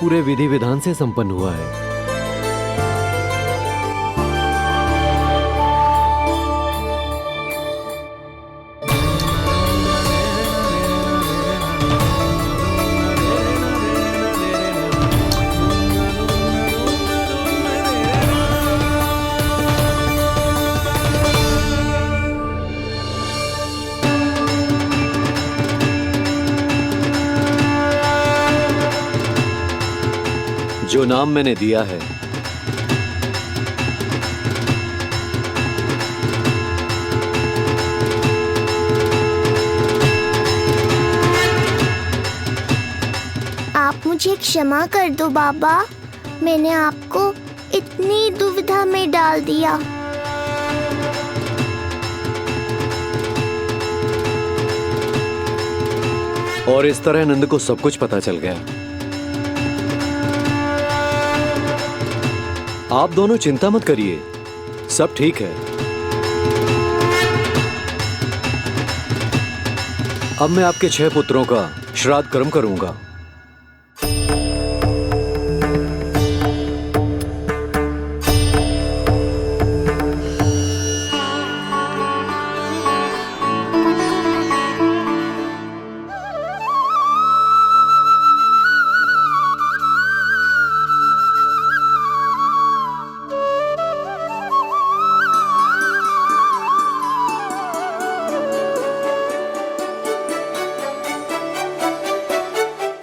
पूरे विधि विधान से संपन्न हुआ है। जो नाम मैंने दिया है, आप मुझे क्षमा कर दो बाबा, मैंने आपको इतनी दुविधा में डाल दिया। और इस तरह नंद को सब कुछ पता चल गया। आप दोनों चिंता मत करिए, सब ठीक है। अब मैं आपके 6 पुत्रों का श्राद्ध कर्म करूंगा।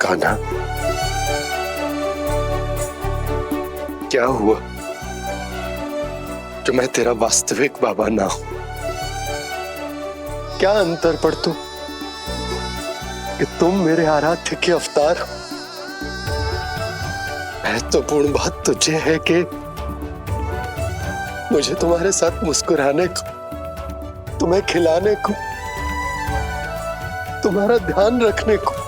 कान्हा, क्या हुआ जो मैं तेरा वास्तविक बाबा ना हूं? क्या अंतर पड़ तू कि तुम मेरे आराध्य के अवतार हो? महत्वपूर्ण बात तुझे है कि मुझे तुम्हारे साथ मुस्कुराने को, तुम्हें खिलाने को, तुम्हारा ध्यान रखने को,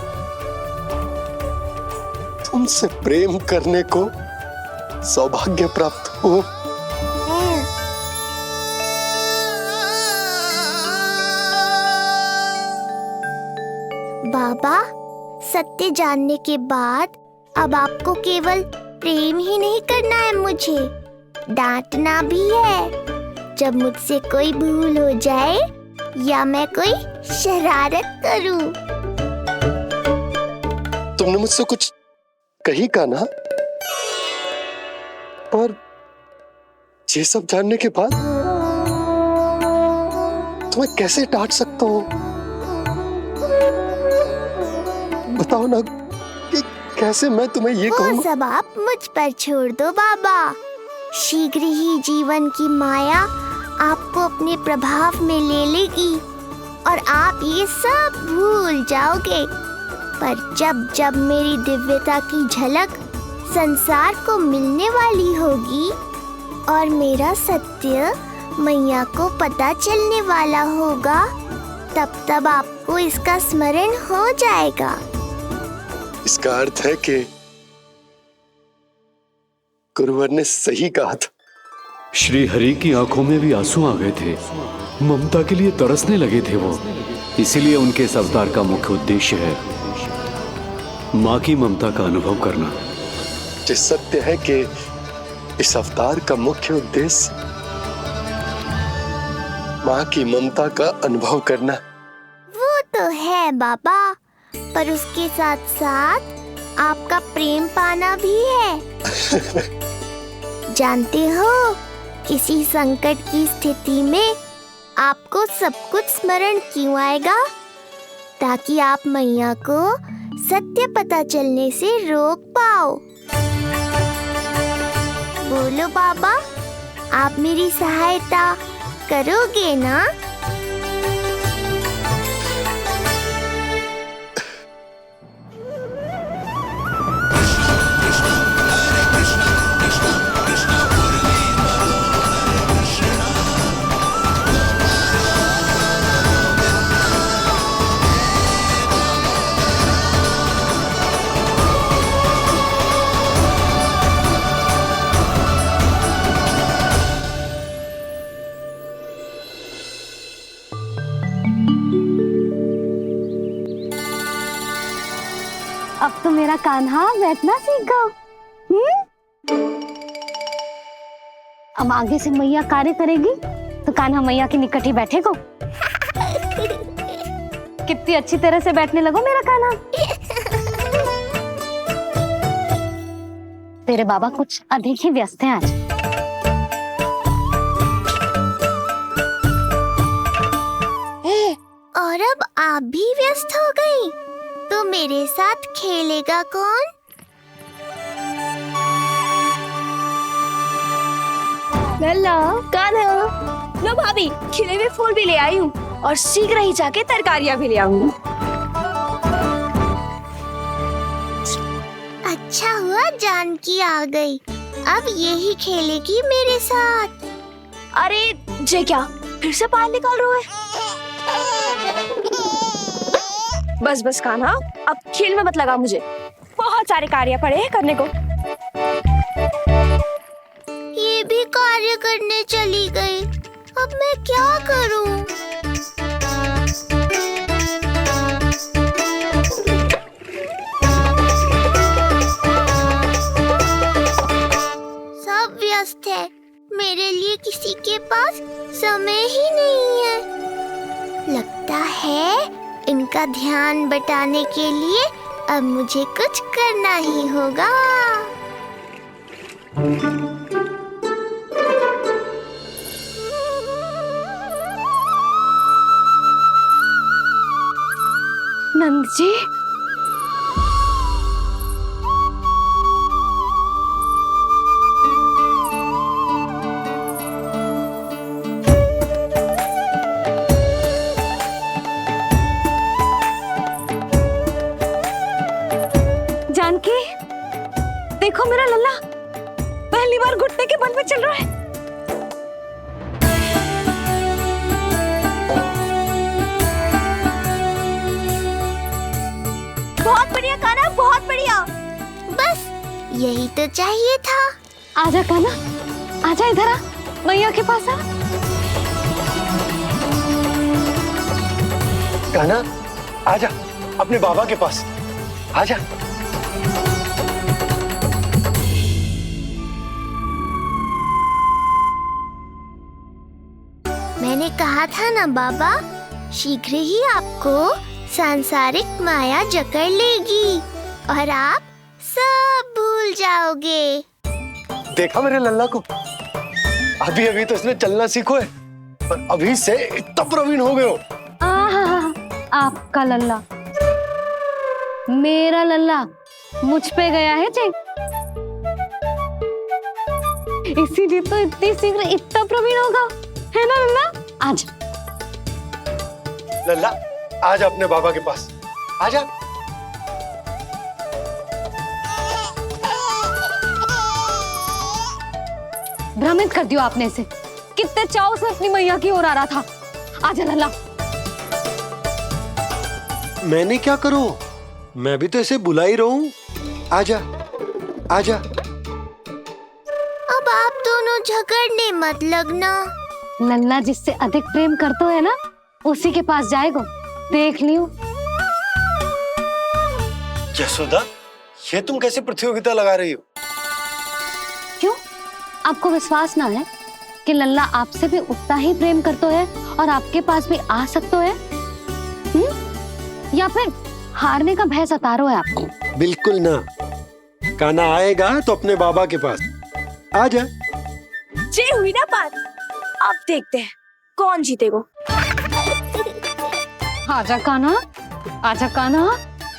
तुमसे प्रेम करने को सौभाग्य प्राप्त हो। बाबा, सत्य जानने के बाद अब आपको केवल प्रेम ही नहीं करना है, मुझे डांटना भी है जब मुझसे कोई भूल हो जाए या मैं कोई शरारत करूं। तुमने मुझसे कुछ कही कान्हा, पर ये सब जानने के बाद तुम्हें कैसे डांट सकता हूं? बताओ ना कि कैसे मैं तुम्हें ये कहूं? वो सब आप मुझ पर छोड़ दो बाबा, शीघ्र ही जीवन की माया आपको अपने प्रभाव में ले लेगी और आप ये सब भूल जाओगे। पर जब जब मेरी दिव्यता की झलक संसार को मिलने वाली होगी और मेरा सत्य मैया को पता चलने वाला होगा, तब तब आपको इसका स्मरण हो जाएगा। इसका अर्थ है कि गुरुवर ने सही कहा था। श्री हरि की आंखों में भी आंसू आ गए थे, ममता के लिए तरसने लगे थे वो। इसीलिए उनके इस अवतार का मुख्य उद्देश्य है माँ की ममता का अनुभव करना। ये सत्य है कि इस अवतार का मुख्य उद्देश्य माँ की ममता का अनुभव करना। वो तो है बाबा, पर उसके साथ साथ आपका प्रेम पाना भी है। जानते हो, किसी संकट की स्थिति में आपको सब कुछ स्मरण क्यों आएगा? ताकि आप मैया को सत्य पता चलने से रोक पाओ। बोलो बाबा, आप मेरी सहायता करोगे ना? कान्हा बैठना सीख गो। अब आगे से मैया कार्य करेगी तो कान्हा मैया के निकट ही बैठेगो। कितनी अच्छी तरह से बैठने लगो मेरा कान्हा। तेरे बाबा कुछ अधिक ही व्यस्त हैं आज। और अब आप भी व्यस्त हो गई, तो मेरे साथ खेलेगा कौन? लल्ला, कान्हा, लो भाभी, खिले हुए फूल भी ले आई हूँ और शीघ्र ही जाके तरकारियाँ भी ले आऊंगी। अच्छा हुआ जानकी आ गई, अब यही खेलेगी मेरे साथ। अरे जे क्या, फिर से पानी निकाल रहे हो? बस बस कान्हा, अब खेल में मत लगा मुझे, बहुत सारे कार्य पड़े हैं करने को। ये भी कार्य करने चली गई, अब मैं क्या करूं? सब व्यस्त है, मेरे लिए किसी के पास समय ही नहीं है। लगता है इनका ध्यान बटाने के लिए अब मुझे कुछ करना ही होगा। नंद जी, जानकी, देखो मेरा लल्ला पहली बार घुटने के बल पे चल रहा है। बहुत बढ़िया कान्हा, बहुत बढ़िया। बस यही तो चाहिए था। आजा कान्हा, आजा इधर आ, मैया के पास आ। कान्हा, आजा अपने बाबा के पास, आजा। मैंने कहा था ना बाबा, शीघ्र ही आपको सांसारिक माया जकड़ लेगी और आप सब भूल जाओगे। देखा मेरे लल्ला को, अभी अभी तो इसने चलना सीखो है, पर अभी से इतना प्रवीण हो गए हो। आपका लल्ला, मेरा लल्ला मुझ पे गया है जी, इसीलिए तो इतनी शीघ्र इतना प्रवीण होगा, है ना लल्ला? आजा लल्ला, आजा अपने बाबा के पास, आजा। भ्रमित कर दियो आपने इसे, कितने चाव से अपनी मैया की ओर आ रहा था। आजा लल्ला। मैंने क्या करूं, मैं भी तो इसे बुला ही रहा हूं। आजा, आजा। अब आप दोनों झगड़ने मत लगना। लल्ला जिससे अधिक प्रेम करते है ना, उसी के पास जाएगो, देख लियो। यशोदा, ये तुम कैसे प्रतियोगिता लगा रही हो? क्यों, आपको विश्वास ना है कि लल्ला आपसे भी उतना ही प्रेम करता है और आपके पास भी आ सकता है? या फिर हारने का भय सता रहा है आपको? बिल्कुल ना, कान्हा आएगा तो अपने बाबा के पास, आजा। जे हुई ना बात, अब देखते हैं कौन जीतेगा। आजा कान्हा, आजा कान्हा,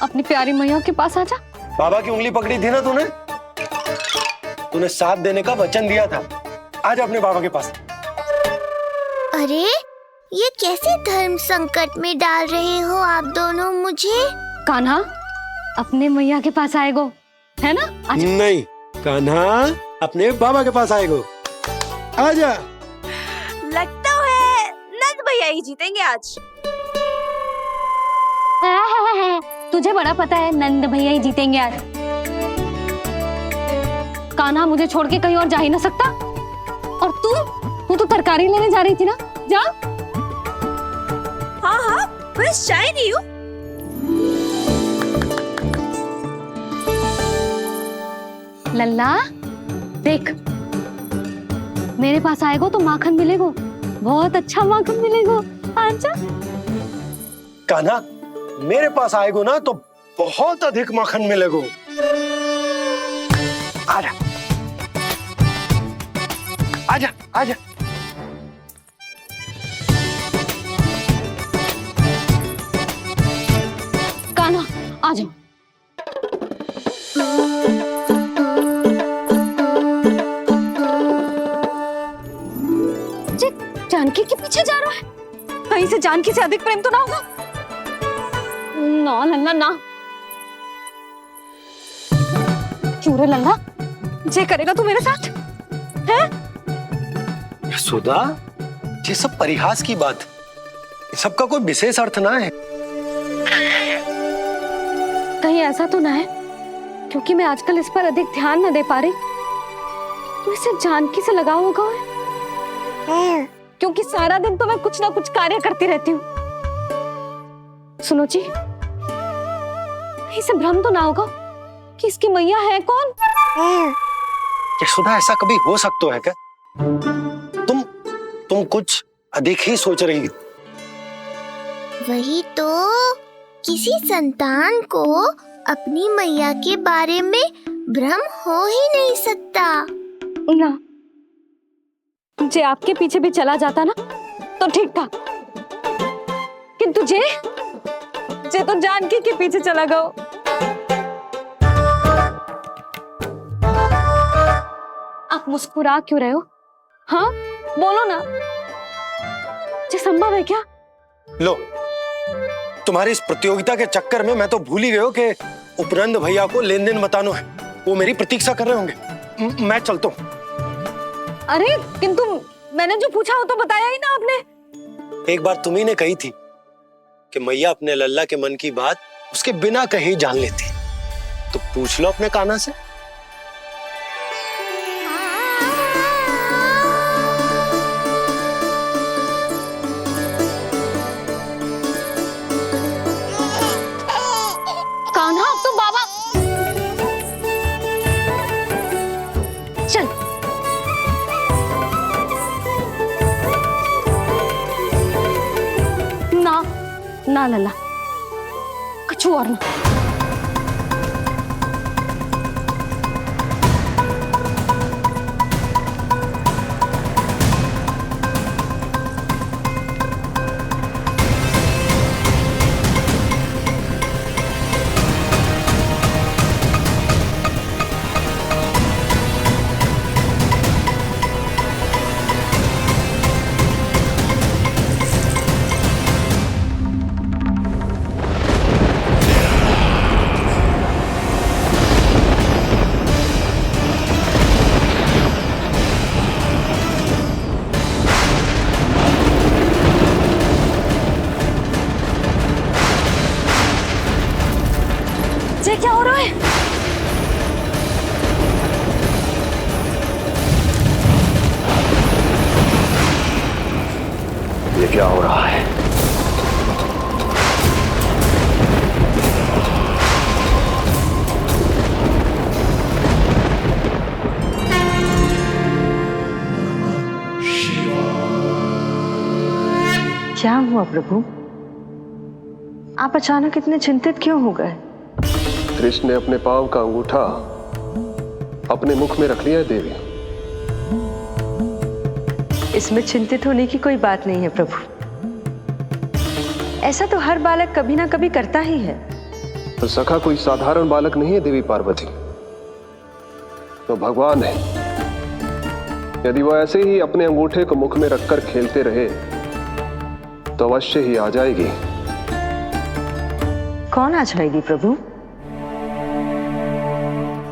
अपनी प्यारी मैया के पास आजा। बाबा की उंगली पकड़ी थी ना तूने, तूने साथ देने का वचन दिया था, आजा अपने बाबा के पास। अरे ये कैसे धर्म संकट में डाल रहे हो आप दोनों मुझे? कान्हा अपने मैया के पास आएगो, है ना? आजा। नहीं, कान्हा अपने बाबा के पास आएगो, आजा। लगता है नंद भैया ही जीतेंगे आज। तुझे बड़ा पता है नंद भैया ही जीतेंगे आज। कान्हा मुझे छोड़ के कहीं और जा ही ना सकता। और तू तो तरकारी लेने जा रही थी ना, जा। हाँ, बस चाय नहीं हूँ। लल्ला देख, मेरे पास आएगो तो माखन मिलेगो, बहुत अच्छा माखन मिलेगो। आजा। कान्हा, मेरे पास आएगो ना तो बहुत अधिक माखन मिलेगो। आजा आजा आजा। कान्हा आ जाओ। जानकी के पीछे जा रहा है, कहीं से जानकी से अधिक प्रेम तो ना होगा? ना लल्ला ना। क्यों रे लल्ला, जे करेगा तू मेरे साथ है? यशोदा, ये सब परिहास की बात, सबका कोई विशेष अर्थ ना है। कहीं ऐसा तो ना है क्योंकि मैं आजकल इस पर अधिक ध्यान न दे पा रही तो इसे जानकी से लगाव होगा? क्योंकि सारा दिन तो मैं कुछ ना कुछ कार्य करती रहती हूँ। सुनो जी, इसे भ्रम तो ना होगा कि इसकी मैया है कौन? यशोदा, ऐसा कभी हो सकता है क्या? तुम कुछ अधिक ही सोच रही हो। वही तो, किसी संतान को अपनी मैया के बारे में भ्रम हो ही नहीं सकता। ना, जे आपके पीछे भी चला जाता ना तो ठीक था, किंतु जे तो जानकी के पीछे चला गया। आप मुस्कुरा क्यों रहे हो? हाँ बोलो ना, ये संभव है क्या? लो, तुम्हारी इस प्रतियोगिता के चक्कर में मैं तो भूल ही गया हूं कि उपनंद भैया को लेन देन बताना है। वो मेरी प्रतीक्षा कर रहे होंगे। मैं चलता हूँ। अरे किंतु मैंने जो पूछा वो तो बताया ही ना आपने। एक बार तुम्ही ने कही थी कि मैया अपने लल्ला के मन की बात उसके बिना कहीं जान लेती, तो पूछ लो अपने कान्हा से। कान्हा तो बाबा चल। ना लल्ला, कछु और ना। ये क्या हो रहा है? ये क्या हो रहा है? क्या हुआ प्रभु? आप अचानक इतने चिंतित क्यों हो गए? कृष्ण ने अपने पांव का अंगूठा अपने मुख में रख लिया है देवी। इसमें चिंतित होने की कोई बात नहीं है प्रभु। ऐसा तो हर बालक कभी ना कभी करता ही है। तो सखा कोई साधारण बालक नहीं है देवी पार्वती, तो भगवान है। यदि वो ऐसे ही अपने अंगूठे को मुख में रखकर खेलते रहे तो अवश्य ही आ जाएगी। कौन आ जाएगी प्रभु?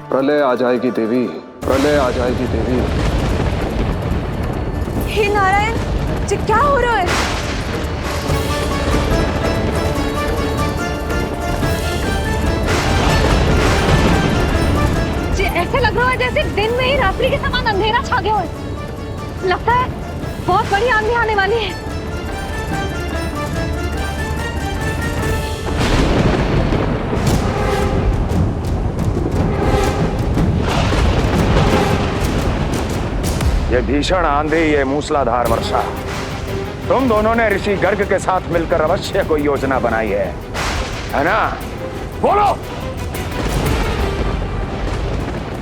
प्रलय आ जाएगी देवी, प्रलय आ जाएगी देवी। हे नारायण, ये क्या हो रहा है? ये ऐसे लग रहा है जैसे दिन में ही रात्रि के समान अंधेरा छा गया हो। लगता है बहुत बड़ी आंधी आने वाली है। ये भीषण आंधी, ये मूसलाधार वर्षा, तुम दोनों ने ऋषि गर्ग के साथ मिलकर अवश्य कोई योजना बनाई है ना? बोलो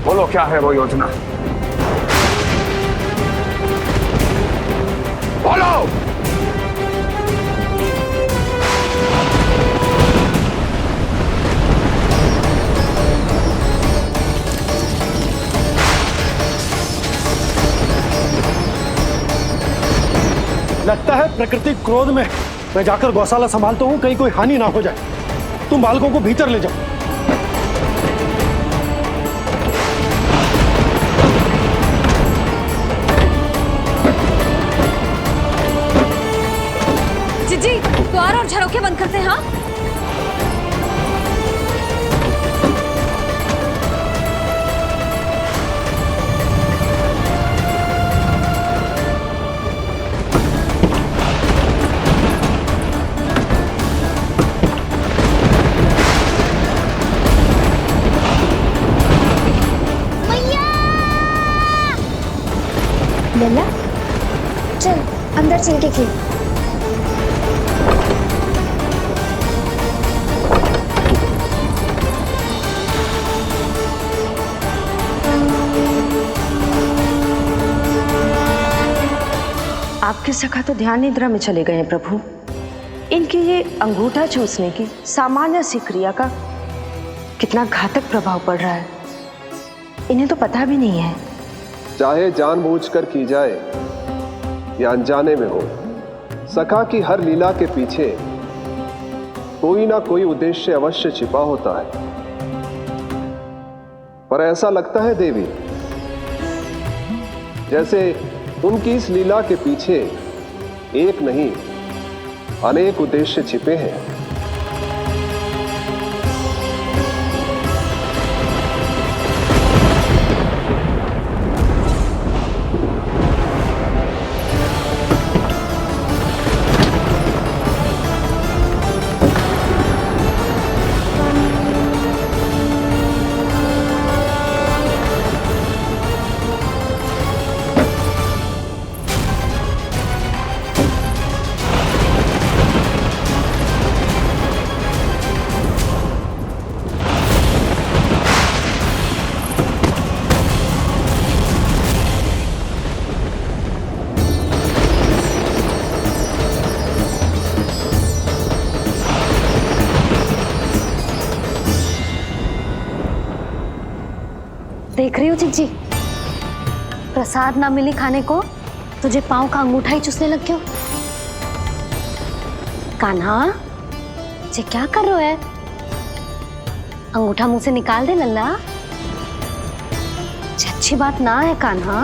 बोलो, क्या है वो योजना? बोलो। लगता है प्रकृति क्रोध में। मैं जाकर गौशाला संभालता हूँ, कहीं कोई हानि ना हो जाए। तुम बालकों को भीतर ले जाओ। जीजी, द्वार और झरोखे बंद करते हैं। हाँ, लल्ला, चल अंदर चल के खेल। आपके सखा तो ध्यान निद्रा में चले गए हैं प्रभु। इनकी ये अंगूठा चूसने की सामान्य सी क्रिया का कितना घातक प्रभाव पड़ रहा है, इन्हें तो पता भी नहीं है। चाहे जानबूझकर की जाए या अनजाने में हो, सखा की हर लीला के पीछे कोई ना कोई उद्देश्य अवश्य छिपा होता है। पर ऐसा लगता है देवी, जैसे उनकी इस लीला के पीछे एक नहीं अनेक उद्देश्य छिपे हैं। देख रही हो चिज्जी, प्रसाद ना मिली खाने को, तुझे पाँव का अंगूठा ही चूसने लग गयो। कान्हा, ये क्या कर रहे है? अंगूठा मुंह से निकाल दे लल्ला। ये अच्छी बात ना है कान्हा।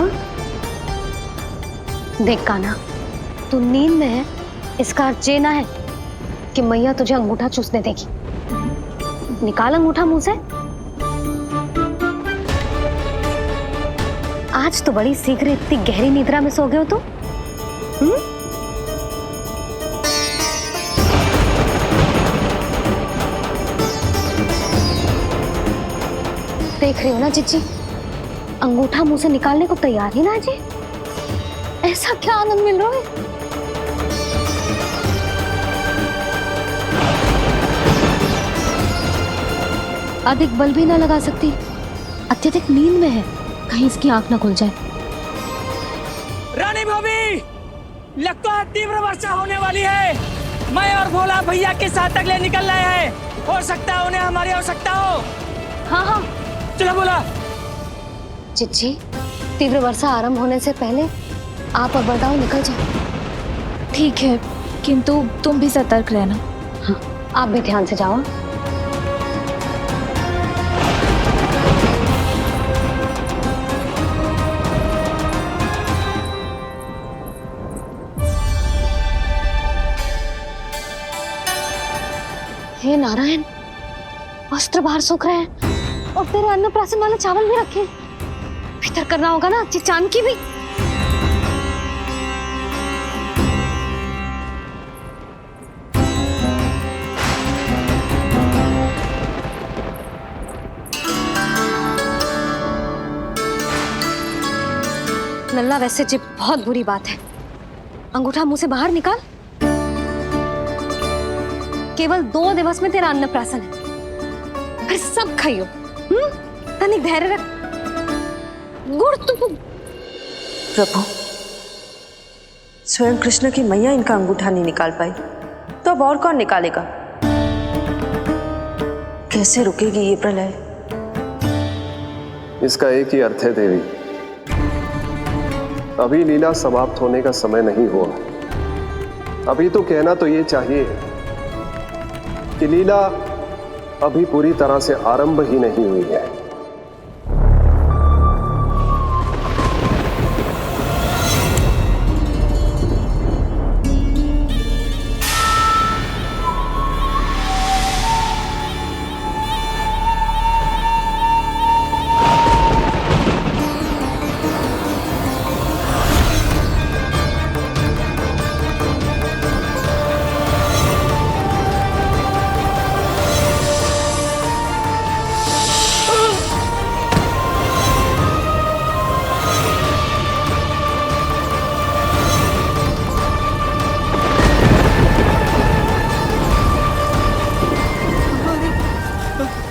देख कान्हा, तू नींद में है, इसका अर्थ ये ना है कि मैया तुझे अंगूठा चूसने देगी। निकाल अंगूठा मुंह से। आज तो बड़ी शीघ्र इतनी गहरी निद्रा में सो गए हो तू। देख रही हो ना जीजी, अंगूठा मुंह से निकालने को तैयार ही ना जी। ऐसा क्या आनंद मिल रहा है? अधिक बल भी ना लगा सकती, अत्यधिक नींद में है, कहीं इसकी आंख ना खुल जाए। रानी भाभी, लगता है तीव्र वर्षा होने वाली है। मैं और भोला भैया के साथ अगले निकल रहे हैं। हो सकता है उन्हें हमारी आवश्यकता हो। हाँ हाँ, चलो बोला। चिच्ची, तीव्र वर्षा आरंभ होने से पहले आप और बरदाऊ निकल जाओ। ठीक है, किंतु तुम भी सतर्क रहना। हाँ, आप भी ध्यान से जाओ। हे नारायण, वस्त्र बाहर सूख रहे हैं और तेरे अन्नप्राशन वाले चावल भी रखे। भीतर करना होगा ना चांद की भी। लल्ला वैसे जी बहुत बुरी बात है। अंगूठा मुंह से बाहर निकाल। केवल 2 दिवस में तेरा अन्नप्राशन है, फिर सब खाइयो। तनिक धैर्य रख। गुड़ तो प्रभु, स्वयं कृष्ण की मैया इनका अंगूठा नहीं निकाल पाई, तो अब और कौन निकालेगा? कैसे रुकेगी ये प्रलय? इसका एक ही अर्थ है देवी, अभी लीला समाप्त होने का समय नहीं हुआ। अभी तो कहना तो ये चाहिए कि लीला अभी पूरी तरह से आरंभ ही नहीं हुई है।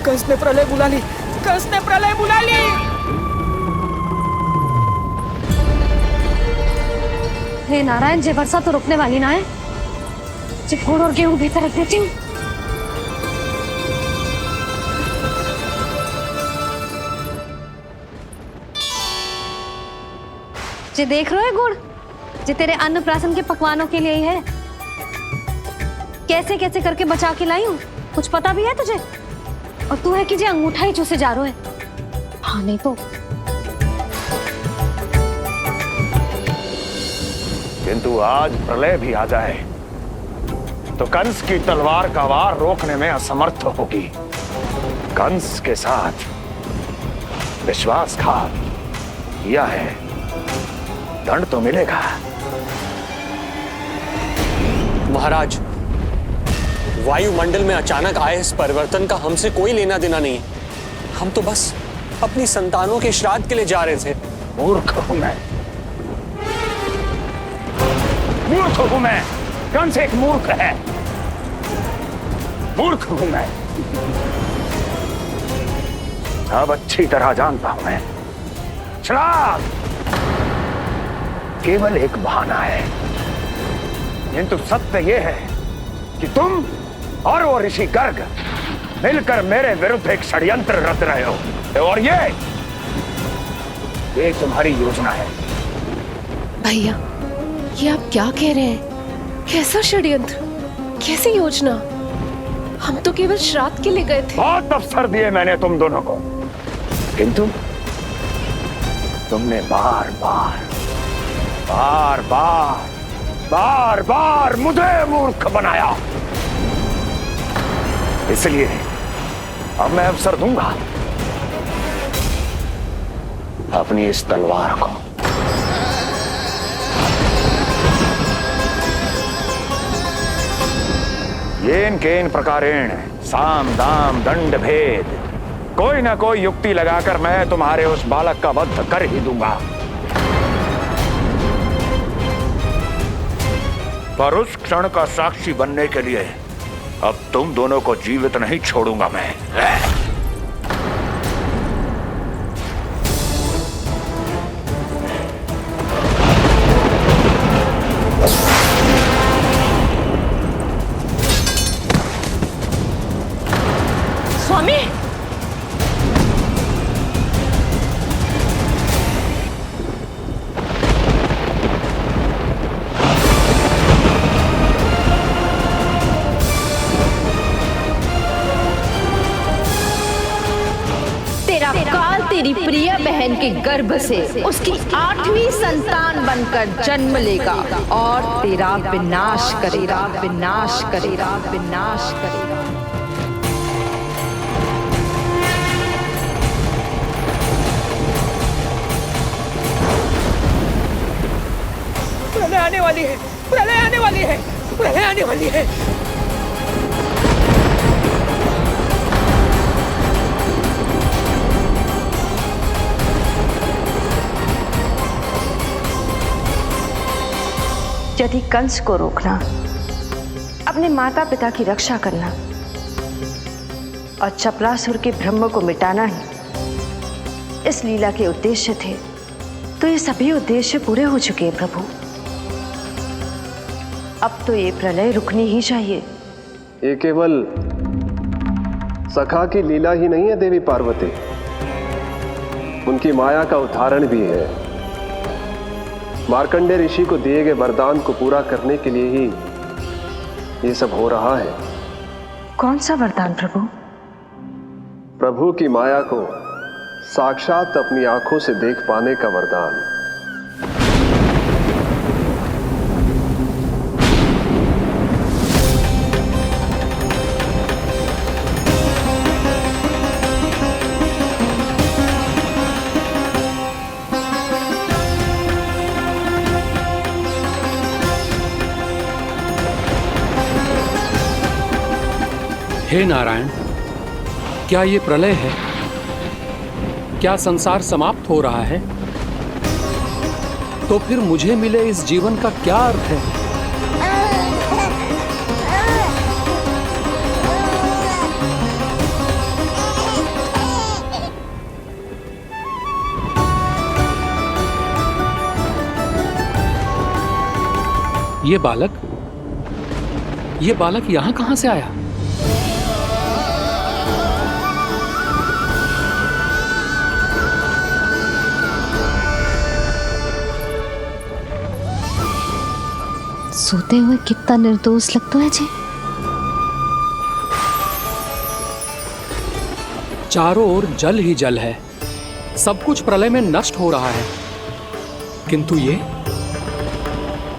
कंस ने प्रलय बुला ली, कंस ने प्रलय बुला ली। हे नारायण, जे वर्षा तो रुकने वाली ना है। जे गुड़ और गेहूं भीतर रख देती हूँ। जे देख रहे हो गुड़, जे तेरे अन्नप्राशन के पकवानों के लिए ही है। कैसे कैसे करके बचा के लाई हूँ, कुछ पता भी है तुझे? और तू है कि जे अंगूठा ही चूसे जा रहा है। हाँ नहीं तो। किंतु आज प्रलय भी आ जाए तो कंस की तलवार का वार रोकने में असमर्थ होगी। कंस के साथ विश्वासघात किया है, दंड तो मिलेगा। महाराज, वायुमंडल में अचानक आए इस परिवर्तन का हमसे कोई लेना देना नहीं है। हम तो बस अपनी संतानों के श्राद्ध के लिए जा रहे थे। मूर्ख हूं मैं, मूर्ख हूं मैं। कंस एक मूर्ख है, मूर्ख हूं मैं। अब अच्छी तरह जानता हूं मैं, श्राद्ध केवल एक बहाना है। किंतु सत्य यह है कि तुम और वो ऋषि गर्ग मिलकर मेरे विरुद्ध एक षड्यंत्र रच रहे हो, और ये तुम्हारी योजना है। भैया, ये आप क्या कह रहे हैं? कैसा षड्यंत्र, कैसी योजना? हम तो केवल श्राद्ध के लिए गए थे। बहुत अवसर दिए मैंने तुम दोनों को, किंतु तुमने बार बार मुझे मूर्ख बनाया। इसलिए अब मैं अवसर दूंगा अपनी इस तलवार को। येन केन प्रकारेण साम दाम दंड भेद, कोई ना कोई युक्ति लगाकर मैं तुम्हारे उस बालक का वध कर ही दूंगा। पर उस क्षण का साक्षी बनने के लिए अब तुम दोनों को जीवित नहीं छोड़ूंगा मैं। स्वामी, तेरा काल तेरी प्रिय बहन के गर्भ से उसकी 8वीं संतान बनकर जन्म लेगा और तेरा विनाश करेगा, विनाश करेगा, विनाश करेगा। प्रलय आने वाली है, प्रलय आने वाली है, प्रलय आने वाली है। यदि कंस को रोकना, अपने माता पिता की रक्षा करना और चपलासुर के ब्रह्म को मिटाना ही इस लीला के उद्देश्य थे, तो ये सभी उद्देश्य पूरे हो चुके हैं प्रभु। अब तो ये प्रलय रुकनी ही चाहिए। ये केवल सखा की लीला ही नहीं है देवी पार्वती, उनकी माया का उदाहरण भी है। मार्कंडेय ऋषि को दिए गए वरदान को पूरा करने के लिए ही ये सब हो रहा है। कौन सा वरदान प्रभु? प्रभु की माया को साक्षात अपनी आंखों से देख पाने का वरदान। हे नारायण, क्या ये प्रलय है? क्या संसार समाप्त हो रहा है? तो फिर मुझे मिले इस जीवन का क्या अर्थ है? ये बालक यहां कहां से आया? सोते हुए कितना निर्दोष लगता है जी। चारों ओर जल ही जल है, सब कुछ प्रलय में नष्ट हो रहा है, किंतु ये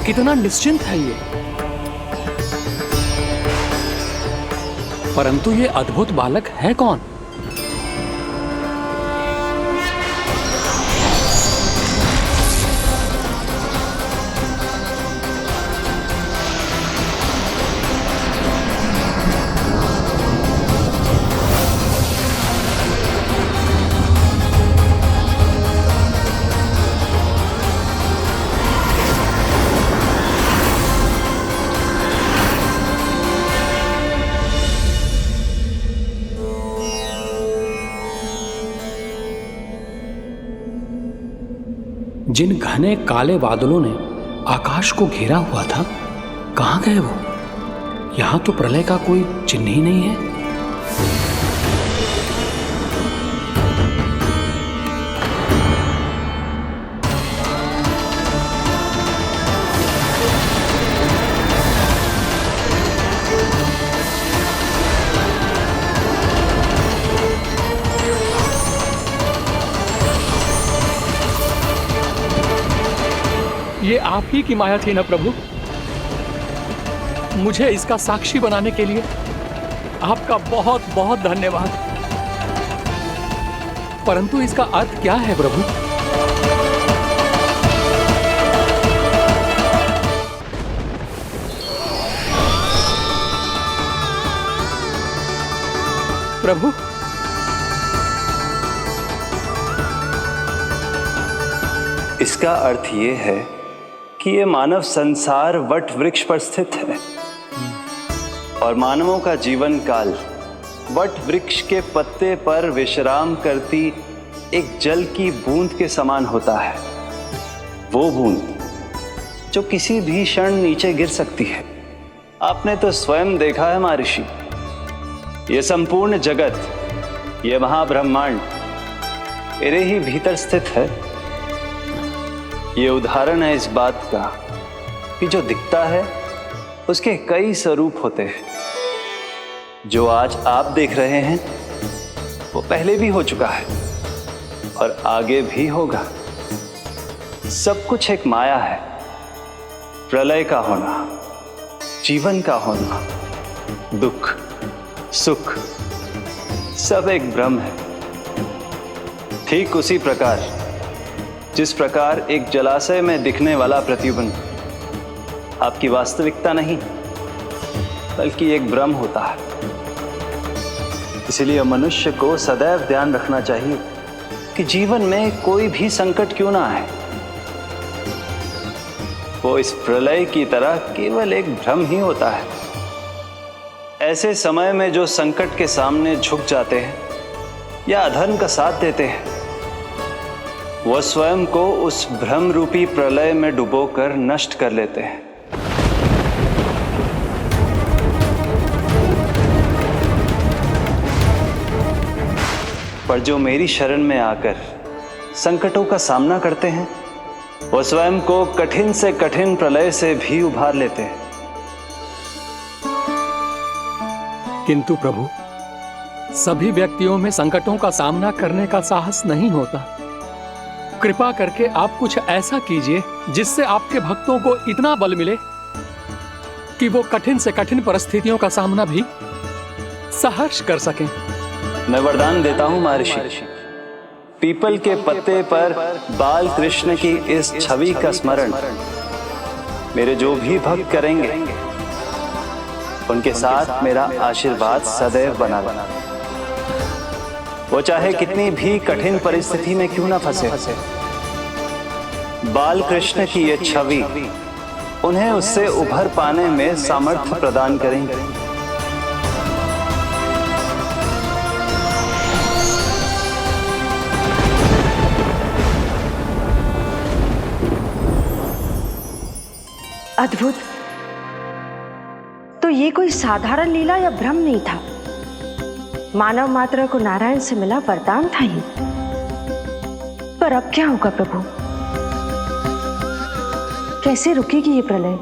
कितना निश्चिंत है ये। परंतु ये अद्भुत बालक है कौन? जिन घने काले बादलों ने आकाश को घेरा हुआ था, कहां गए वो? यहां तो प्रलय का कोई चिन्ह ही नहीं है। ये आप ही की माया थी ना प्रभु? मुझे इसका साक्षी बनाने के लिए आपका बहुत बहुत धन्यवाद। परंतु इसका अर्थ क्या है प्रभु? प्रभु, इसका अर्थ ये है कि ये मानव संसार वट वृक्ष पर स्थित है और मानवों का जीवन काल वट वृक्ष के पत्ते पर विश्राम करती एक जल की बूंद के समान होता है। वो बूंद जो किसी भी क्षण नीचे गिर सकती है। आपने तो स्वयं देखा है महर्षि, ये संपूर्ण जगत, ये महाब्रह्मांड मेरे ही भीतर स्थित है। ये उदाहरण है इस बात का कि जो दिखता है उसके कई स्वरूप होते हैं। जो आज आप देख रहे हैं वो पहले भी हो चुका है और आगे भी होगा। सब कुछ एक माया है। प्रलय का होना, जीवन का होना, दुख, सुख, सब एक भ्रम है। ठीक उसी प्रकार जिस प्रकार एक जलाशय में दिखने वाला प्रतिबिंब आपकी वास्तविकता नहीं बल्कि एक भ्रम होता है। इसलिए मनुष्य को सदैव ध्यान रखना चाहिए कि जीवन में कोई भी संकट क्यों ना आए, वो इस प्रलय की तरह केवल एक भ्रम ही होता है। ऐसे समय में जो संकट के सामने झुक जाते हैं या अधर्म का साथ देते हैं, वो स्वयं को उस भ्रम रूपी प्रलय में डुबोकर नष्ट कर लेते हैं। पर जो मेरी शरण में आकर संकटों का सामना करते हैं, वो स्वयं को कठिन से कठिन प्रलय से भी उभार लेते हैं। किंतु प्रभु, सभी व्यक्तियों में संकटों का सामना करने का साहस नहीं होता। कृपा करके आप कुछ ऐसा कीजिए जिससे आपके भक्तों को इतना बल मिले कि वो कठिन से कठिन परिस्थितियों का सामना भी सहर्ष कर सकें। मैं वरदान देता हूं महर्षि, पीपल के पत्ते पर बाल कृष्ण की इस छवि का स्मरण मेरे जो भी भक्त करेंगे, उनके साथ मेरा आशीर्वाद सदैव बना रहना। वो चाहे कितनी भी कठिन परिस्थिति में क्यों ना फंसे, बाल कृष्ण की ये छवि उन्हें उससे उभर पाने में सामर्थ्य प्रदान करेंगे। अद्भुत। तो ये कोई साधारण लीला या भ्रम नहीं था, मानव मात्र को नारायण से मिला वरदान था ये। पर अब क्या होगा प्रभु? कैसे रुकेगी ये प्रलय?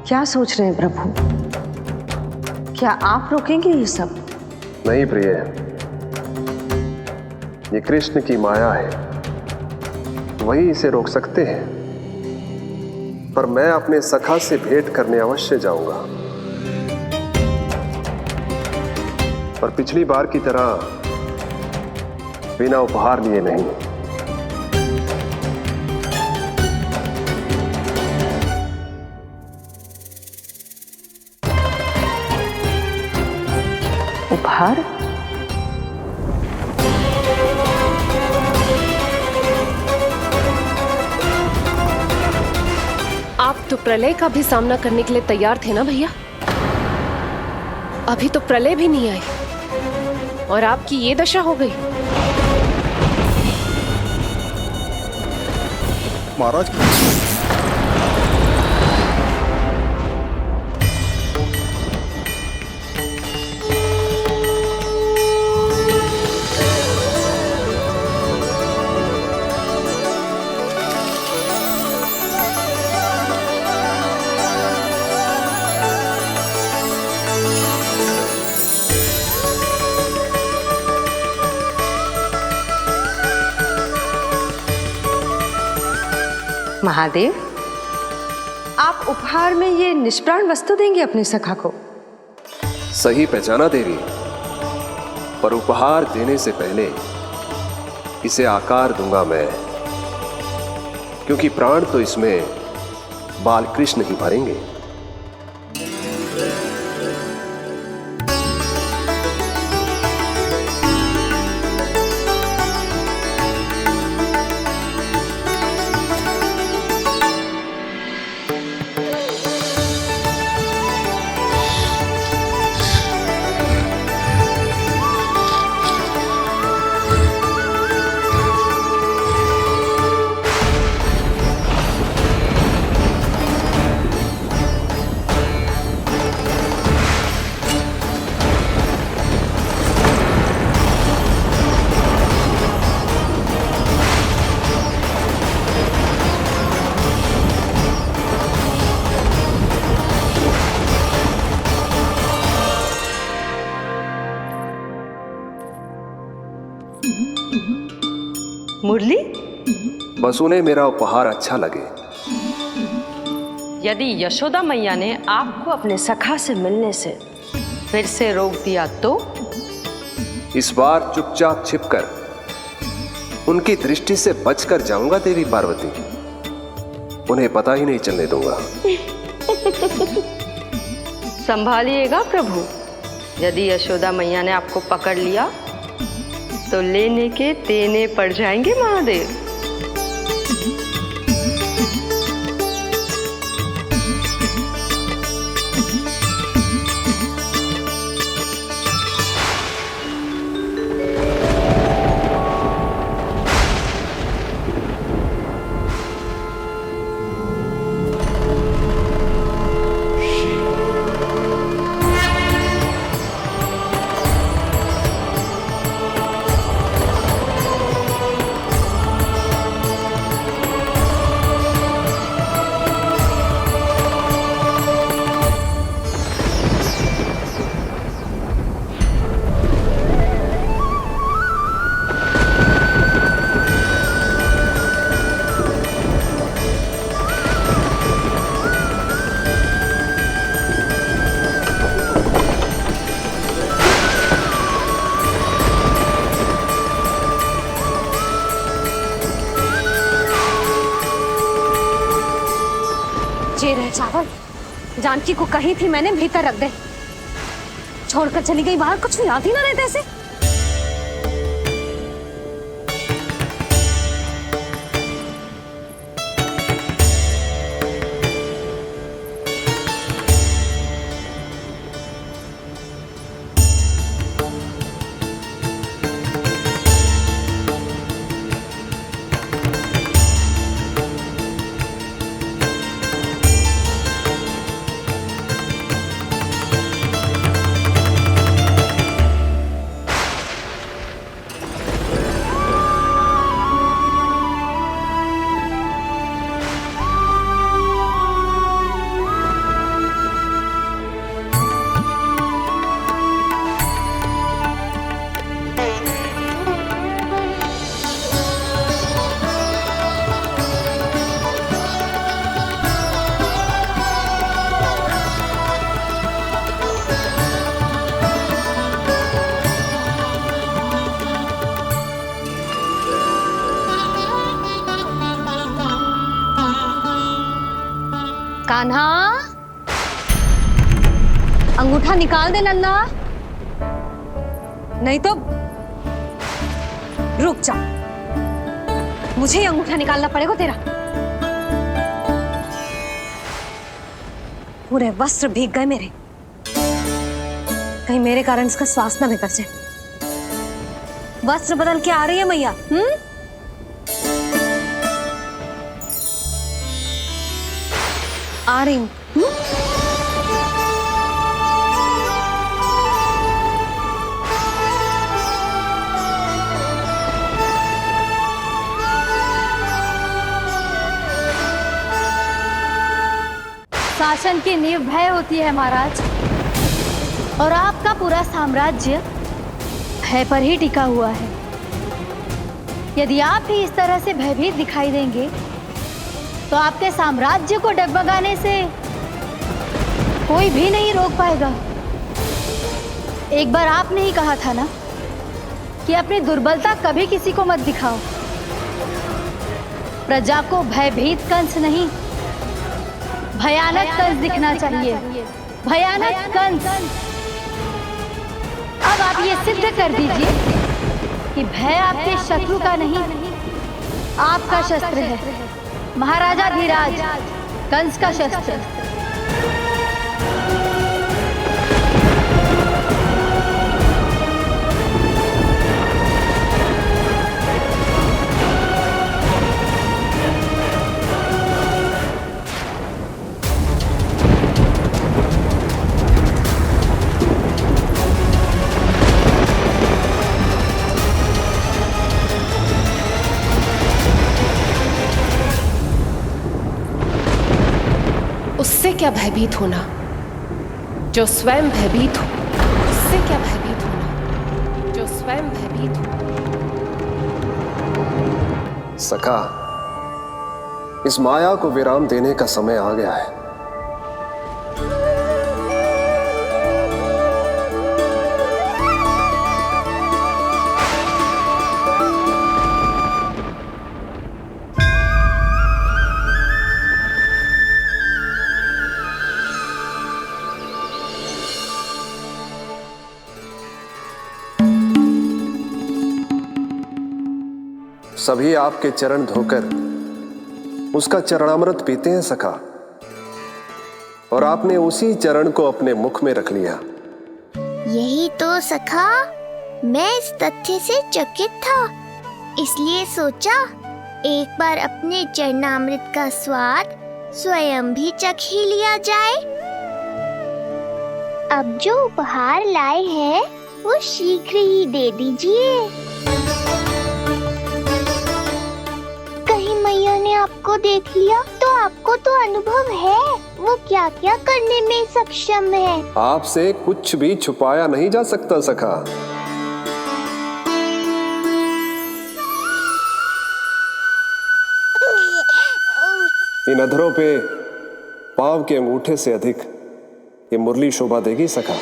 क्या सोच रहे हैं प्रभु? क्या आप रोकेंगे ये सब? नहीं प्रिय, ये कृष्ण की माया है, वही इसे रोक सकते हैं। पर मैं अपने सखा से भेंट करने अवश्य जाऊंगा। पर पिछली बार की तरह बिना उपहार लिए नहीं। उपहार? आप तो प्रलय का भी सामना करने के लिए तैयार थे ना भैया? अभी तो प्रलय भी नहीं आई और आपकी ये दशा हो गई। महाराज, महादेव, आप उपहार में ये निष्प्राण वस्तु देंगे अपने सखा को? सही पहचाना देवी, पर उपहार देने से पहले इसे आकार दूंगा मैं, क्योंकि प्राण तो इसमें बाल कृष्ण ही भरेंगे। मुरली? बस उन्हें मेरा उपहार अच्छा लगे। यदि यशोदा मैया ने आपको अपने सखा से मिलने से फिर से रोक दिया तो? इस बार चुपचाप छिपकर उनकी दृष्टि से बचकर जाऊंगा देवी पार्वती, उन्हें पता ही नहीं चलने दूंगा। संभालिएगा प्रभु। यदि यशोदा मैया ने आपको पकड़ लिया तो लेने के देने पड़ जाएंगे महादेव। ये रहे चावल, जानकी को कही थी मैंने भीतर रख दे, छोड़कर चली गई बाहर, कुछ याद ही ना रहते ऐसे। कान्हा, अंगूठा निकाल दे नन्ना, नहीं तो रुक जा, मुझे ही अंगूठा निकालना पड़ेगा तेरा। पूरे वस्त्र भीग गए मेरे, कहीं मेरे कारण इसका श्वास ना बिगड़ जाए। वस्त्र बदल के आ रही है मैया। आ रही हूँ। शासन की नींव भय होती है महाराज, और आपका पूरा साम्राज्य भय पर ही टिका हुआ है। यदि आप भी इस तरह से भयभीत दिखाई देंगे तो आपके साम्राज्य को डगमगाने से कोई भी नहीं रोक पाएगा। एक बार आपने ही कहा था ना कि अपनी दुर्बलता कभी किसी को मत दिखाओ। प्रजा को भयभीत कंस नहीं, भयानक कंस दिखना चाहिए, भयानक कंस। अब आप ये सिद्ध कर दीजिए कि भय आपके शत्रु का नहीं, आपका शस्त्र है। महाराजा धीराज, कंस का शस्त्र। उससे क्या भयभीत होना जो स्वयं भयभीत हो, उससे क्या भयभीत होना जो स्वयं भयभीत हो। सखा, इस माया को विराम देने का समय आ गया है। सभी आपके चरण धोकर उसका चरणामृत पीते हैं सखा, और आपने उसी चरण को अपने मुख में रख लिया। यही तो सखा, मैं इस तथ्य से चकित था, इसलिए सोचा एक बार अपने चरणामृत का स्वाद स्वयं भी चख ही लिया जाए। अब जो उपहार लाए हैं वो शीघ्र ही दे दीजिए। कहीं मैया ने आपको देख लिया तो आपको तो अनुभव है वो क्या क्या करने में सक्षम है। आपसे कुछ भी छुपाया नहीं जा सकता सखा। इन अधरों पे पांव के अंगूठे से अधिक ये मुरली शोभा देगी सखा।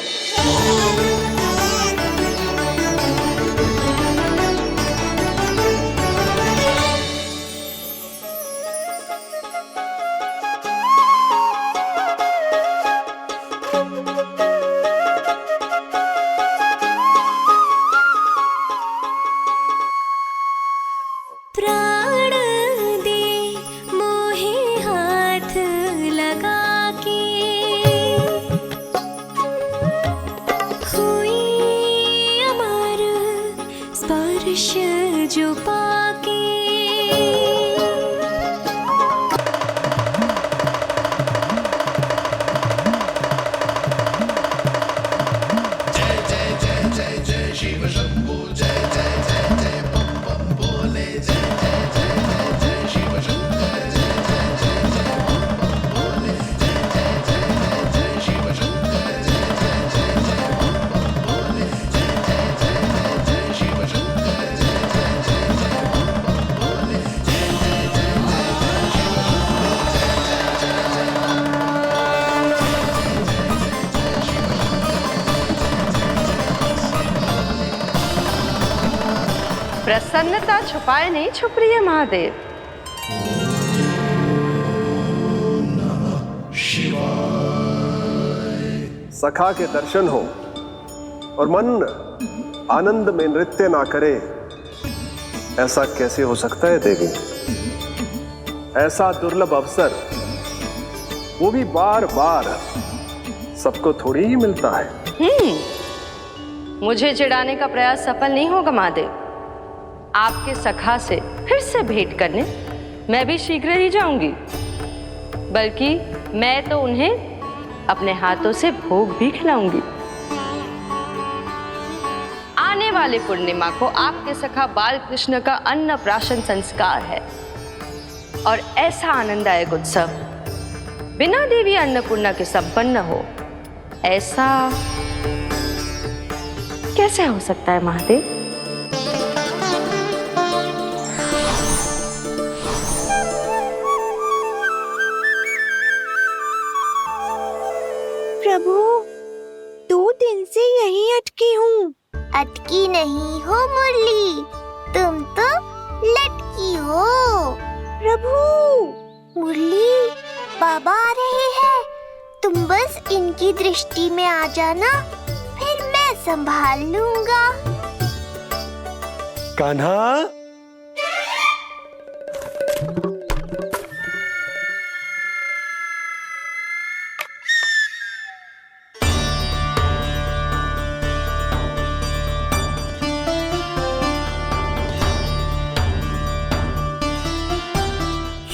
प्राण दे मोहे हाथ लगा के, हुई अमर स्पर्श जो पाके। जय जय जय जय जय शिव शंभू, जय जय जय जय बम बम बोले, जय जय जय जय जय शिव शंकर, जय जय जय जय बम बम बोले, जय जय जय जय जय शिव शंकर, जय जय जय जय बम बम बोले, जय जय जय जय जय शिव शंकर, जय जय जय जय बम बम बोले, जय जय जय जय जय शिव शंकर, जय जय जय जय प्रसन्नता छुपाए नहीं छुप रही है महादेव। सखा के दर्शन हो और मन आनंद में नृत्य ना करे, ऐसा कैसे हो सकता है देवी? ऐसा दुर्लभ अवसर वो भी बार बार सबको थोड़ी ही मिलता है। मुझे चिढ़ाने का प्रयास सफल नहीं होगा महादेव। आपके सखा से फिर से भेंट करने मैं भी शीघ्र ही जाऊंगी, बल्कि मैं तो उन्हें अपने हाथों से भोग भी खिलाऊंगी। आने वाले पूर्णिमा को आपके सखा बाल कृष्ण का अन्नप्राशन संस्कार है, और ऐसा आनंददायक उत्सव बिना देवी अन्नपूर्णा के संपन्न हो, ऐसा कैसे हो सकता है महादेव? प्रभु, 2 दिन से यहीं अटकी हूँ। अटकी नहीं हो मुरली, तुम तो लटकी हो। प्रभु, मुरली, बाबा आ रहे हैं, तुम बस इनकी दृष्टि में आ जाना, फिर मैं संभाल लूंगा। कान्हा,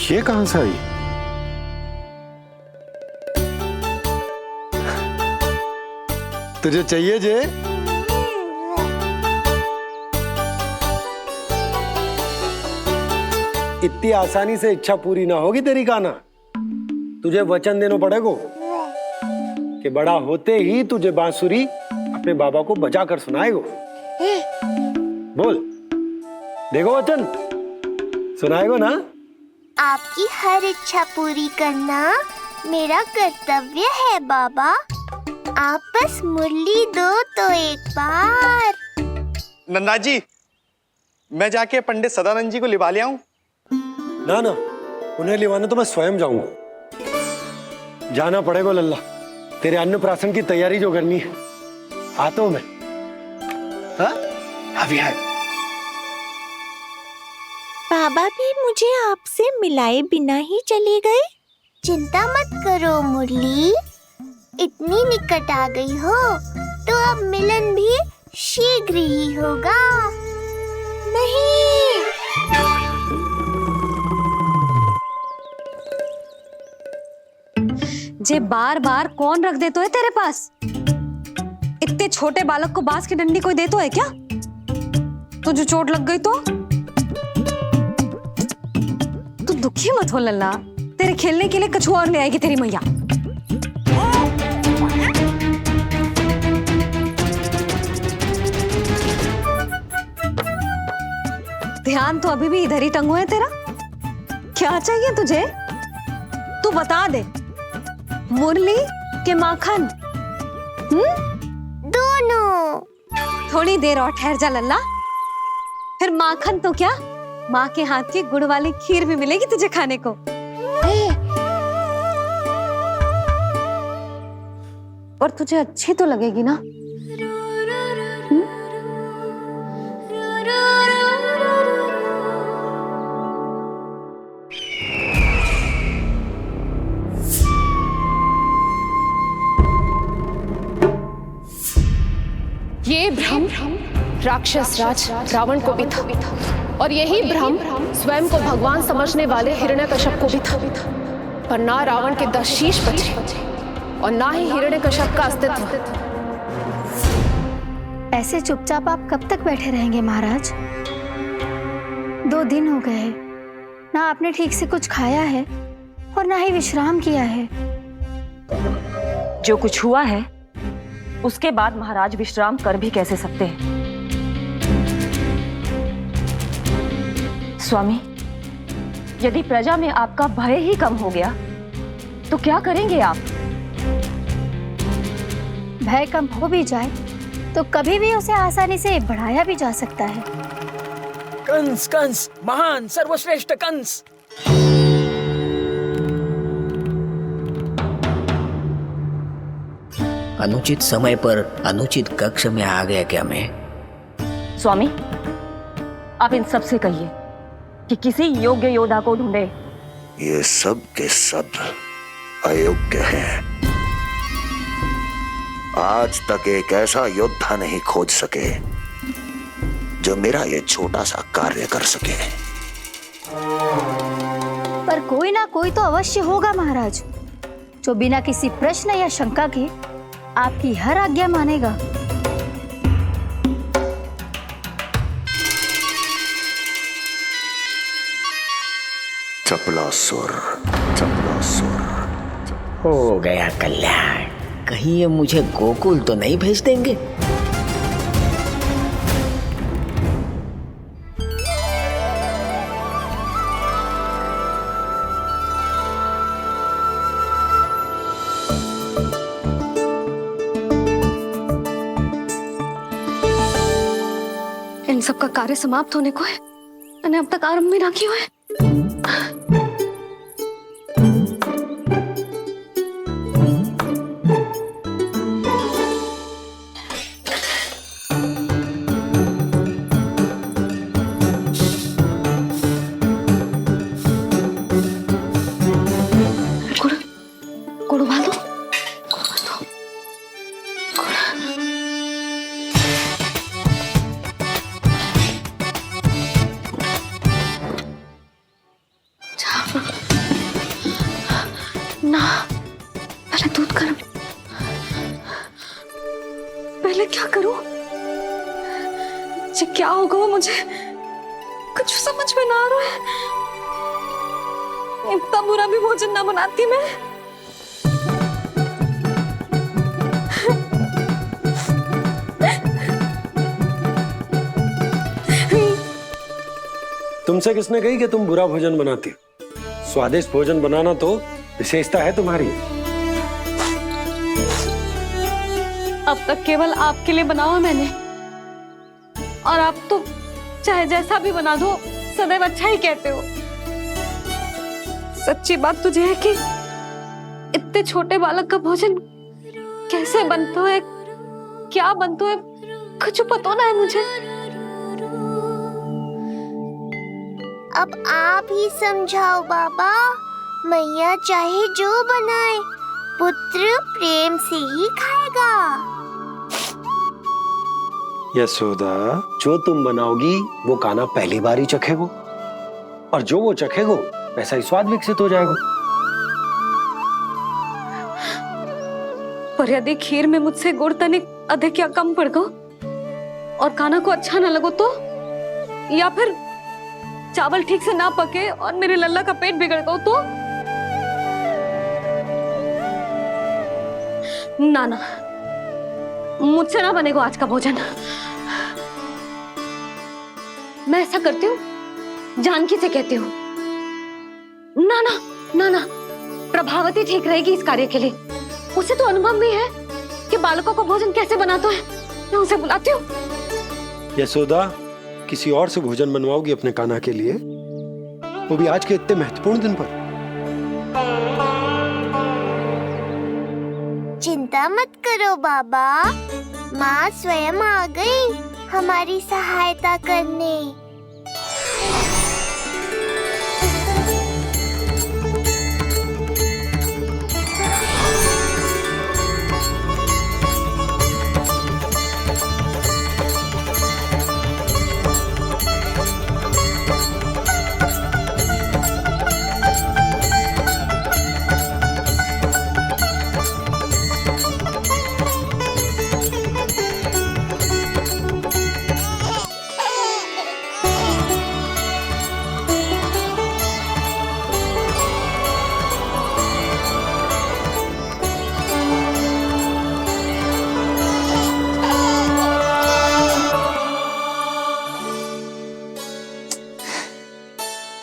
ये कहां से आई? तुझे चाहिए जे? इतनी आसानी से इच्छा पूरी ना होगी तेरी कान्हा। तुझे वचन देना पड़ेगा कि बड़ा होते ही तुझे बांसुरी अपने बाबा को बजा कर सुनाएगो। बोल, देखो वचन सुनाएगो ना? आपकी हर इच्छा पूरी करना मेरा कर्तव्य है बाबा। आप बस मुरली दो तो एक बार। नंदा जी, मैं जाके पंडित सदानंद जी को लिवा ले आऊं? ना ना, उन्हें लिवाने तो मैं स्वयं जाऊंगा। जाना पड़ेगा लल्ला, तेरे अन्नप्राशन की तैयारी जो करनी है। आता हूं मैं। हाँ, अभी है। मुझे आपसे मिलाए बिना ही चले गए? चिंता मत करो मुरली, इतनी निकट आ गई हो तो अब मिलन भी शीघ्र ही होगा। नहीं, जे बार बार कौन रख दे तो है तेरे पास? इतने छोटे बालक को बांस की डंडी कोई दे तो है क्या? तुझे चोट लग गई तो? तू दुखी मत हो लल्ला, तेरे खेलने के लिए कछुआ और ले आएगी तेरी मैया। ध्यान तो अभी भी इधर ही टंगो है तेरा। क्या चाहिए तुझे? तू बता दे। मुरली के माखन? दोनों। थोड़ी देर और ठहर जा लल्ला, फिर माखन तो क्या, माँ के हाथ की गुड़ वाली खीर भी मिलेगी तुझे खाने को। और तुझे अच्छी तो लगेगी ना? ये भ्रम राक्षस राज रावण को भी था, और यही भ्रम स्वयं को भगवान समझने वाले हिरण्यकश्यप को भी था। पर ना रावण के 10 शीश बचे और ना ही हिरण्यकश्यप का अस्तित्व। ऐसे चुपचाप आप कब तक बैठे रहेंगे महाराज? 2 दिन हो गए, ना आपने ठीक से कुछ खाया है और ना ही विश्राम किया है। जो कुछ हुआ है उसके बाद महाराज विश्राम कर भी कैसे सकते हैं? स्वामी, यदि प्रजा में आपका भय ही कम हो गया तो क्या करेंगे आप? भय कम हो भी जाए तो कभी भी उसे आसानी से बढ़ाया भी जा सकता है। कंस कंस, महान सर्वश्रेष्ठ कंस। अनुचित समय पर अनुचित कक्ष में आ गया क्या मैं? स्वामी, आप इन सब से कहिए कि किसी योग्य योद्धा को ढूंढे। ये सब के सब अयोग्य हैं। आज तक एक ऐसा योद्धा नहीं खोज सके जो मेरा ये छोटा सा कार्य कर सके। पर कोई ना कोई तो अवश्य होगा महाराज, जो बिना किसी प्रश्न या शंका के आपकी हर आज्ञा मानेगा। चपलासुर, चपलासुर। हो गया कल्याण। कहीं ये मुझे गोकुल तो नहीं भेज देंगे? इन सब का कार्य समाप्त होने को है, मैंने अब तक आरंभ भी ना किया है। गुड़ उबाल दो। ना, पहले दूध गर्म। पहले क्या करूं? ये क्या होगा वो मुझे कुछ समझ में ना आ रहा है। इतना बुरा भी भोजन ना बनाती मैं। तुमसे किसने कही कि तुम बुरा भोजन बनाती हो? स्वादिष्ट भोजन बनाना तो विशेषता है तुम्हारी। अब तक केवल आपके लिए बनाओ है मैंने, और आप तो चाहे जैसा भी बना दो सदैव अच्छा ही कहते हो। सच्ची बात तुझे है कि इतने छोटे बालक का भोजन कैसे बनता है, क्या बनता है, कुछ पता ना है मुझे। अब आप ही समझाओ बाबा। मैया चाहे जो बनाए, पुत्र प्रेम से ही खाएगा। यशोदा, जो तुम बनाओगी वो कान्हा पहली बार ही चखेगो, और जो वो चखेगो वैसा ही स्वाद विकसित हो जाएगा। पर यदि खीर में मुझसे गुड़ तनिक अधिक या कम पड़ गो और कान्हा को अच्छा ना लगो तो, या फिर चावल ठीक से ना पके और मेरे लल्ला का पेट बिगड़ गो तो? ना ना, मुझसे ना बनेगा आज का भोजन। मैं ऐसा करती हूँ, जानकी से कहती हूँ। ना ना ना ना, प्रभावती ठीक रहेगी इस कार्य के लिए। उसे तो अनुभव भी है कि बालकों को भोजन कैसे बनाता है। मैं उसे बुलाती हूँ। यशोदा, किसी और से भोजन बनवाओगी अपने कान्हा के लिए, वो भी आज के इतने महत्वपूर्ण दिन पर? चिंता मत करो बाबा, माँ स्वयं आ गई हमारी सहायता करने।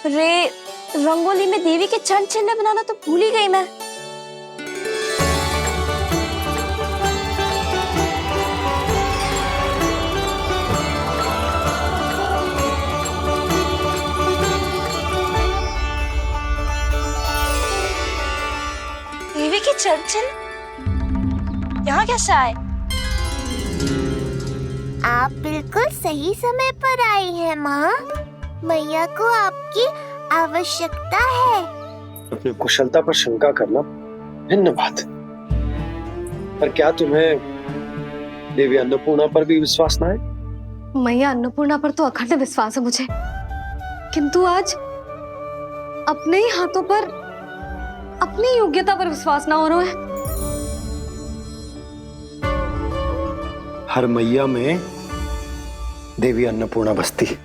रे, रंगोली में देवी के चरण चिन्ह बनाना तो भूल ही गई मैं। देवी के चरण चिन्ह यहाँ कैसे आए? आप बिल्कुल सही समय पर आई हैं माँ। मैया को आपकी आवश्यकता है। अपनी कुशलता पर शंका करना भिन्न बात, पर क्या तुम्हें देवी अन्नपूर्णा पर भी विश्वास ना है? मैया अन्नपूर्णा पर तो अखंड विश्वास है मुझे, किंतु आज अपने ही हाथों पर अपनी योग्यता पर विश्वास ना हो रहा है। हर मैया में देवी अन्नपूर्णा बसती है।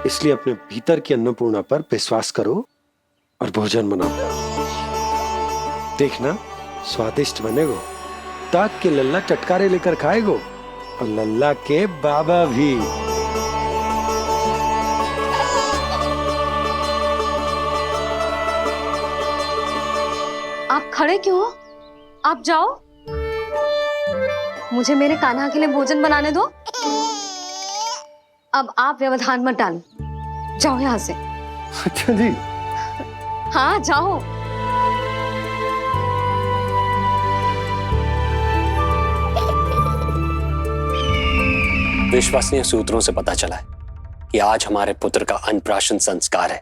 इसलिए अपने भीतर की अन्नपूर्णा पर विश्वास करो और भोजन बनाओ। देखना स्वादिष्ट बनेगो, ताक के लल्ला चटकारे लेकर खाएगो, और लल्ला के बाबा भी। आप खड़े क्यों हो? आप जाओ, मुझे मेरे कान्हा के लिए भोजन बनाने दो। अब आप व्यवधान मत डालो, जाओ यहाँ से। अच्छा जी। हाँ जाओ। विश्वसनीय सूत्रों से पता चला है कि आज हमारे पुत्र का अन्नप्राशन संस्कार है।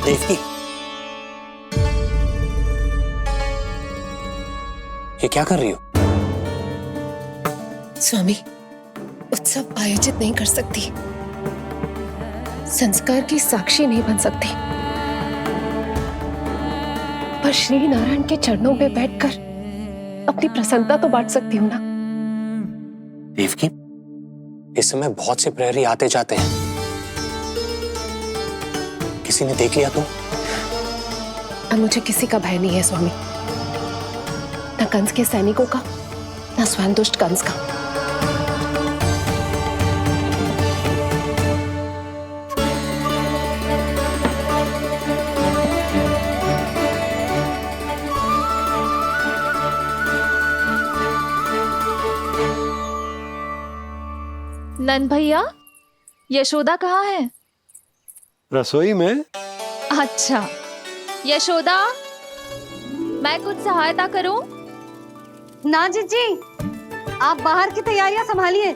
देवकी, ये क्या कर रही हो? स्वामी, उत्सव आयोजित नहीं कर सकती, संस्कार की साक्षी नहीं बन सकती, पर श्री नारायण के चरणों में बैठकर अपनी प्रसन्नता तो बांट सकती हूँ ना। देवकी, इस समय बहुत से प्रहरी आते जाते हैं, किसी ने देख लिया तो? अब मुझे किसी का भय नहीं है स्वामी, न कंस के सैनिकों का, न स्वयं दुष्ट कंस का। नंद भैया, यशोदा कहाँ है? रसोई में। अच्छा यशोदा, मैं कुछ सहायता करूं? ना जीजी, आप बाहर की तैयारियां संभालिए।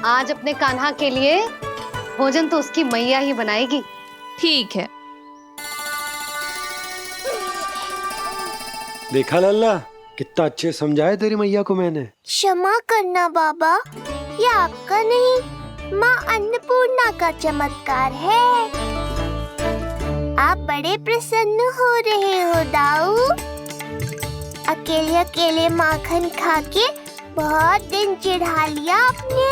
आज अपने कान्हा के लिए भोजन तो उसकी मैया ही बनाएगी। ठीक है। देखा लल्ला, कितना अच्छे समझाया तेरी मैया को मैंने। क्षमा करना बाबा, ये आपका नहीं, माँ अन्नपूर्णा का चमत्कार है। आप बड़े प्रसन्न हो रहे हो दाऊ। अकेले अकेले माखन खा के बहुत दिन चिढ़ा लिया आपने।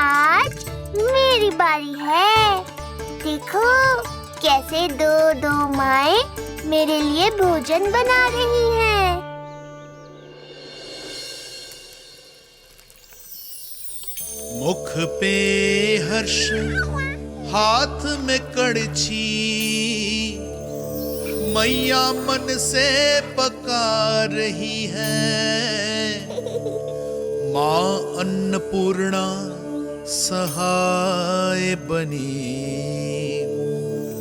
आज मेरी बारी है। देखो कैसे दो दो माएं मेरे लिए भोजन बना रही हैं। मुख पे हर्ष, हाथ में कड़छी, मैया मन से पका रही है। माँ अन्नपूर्णा सहाय बनी,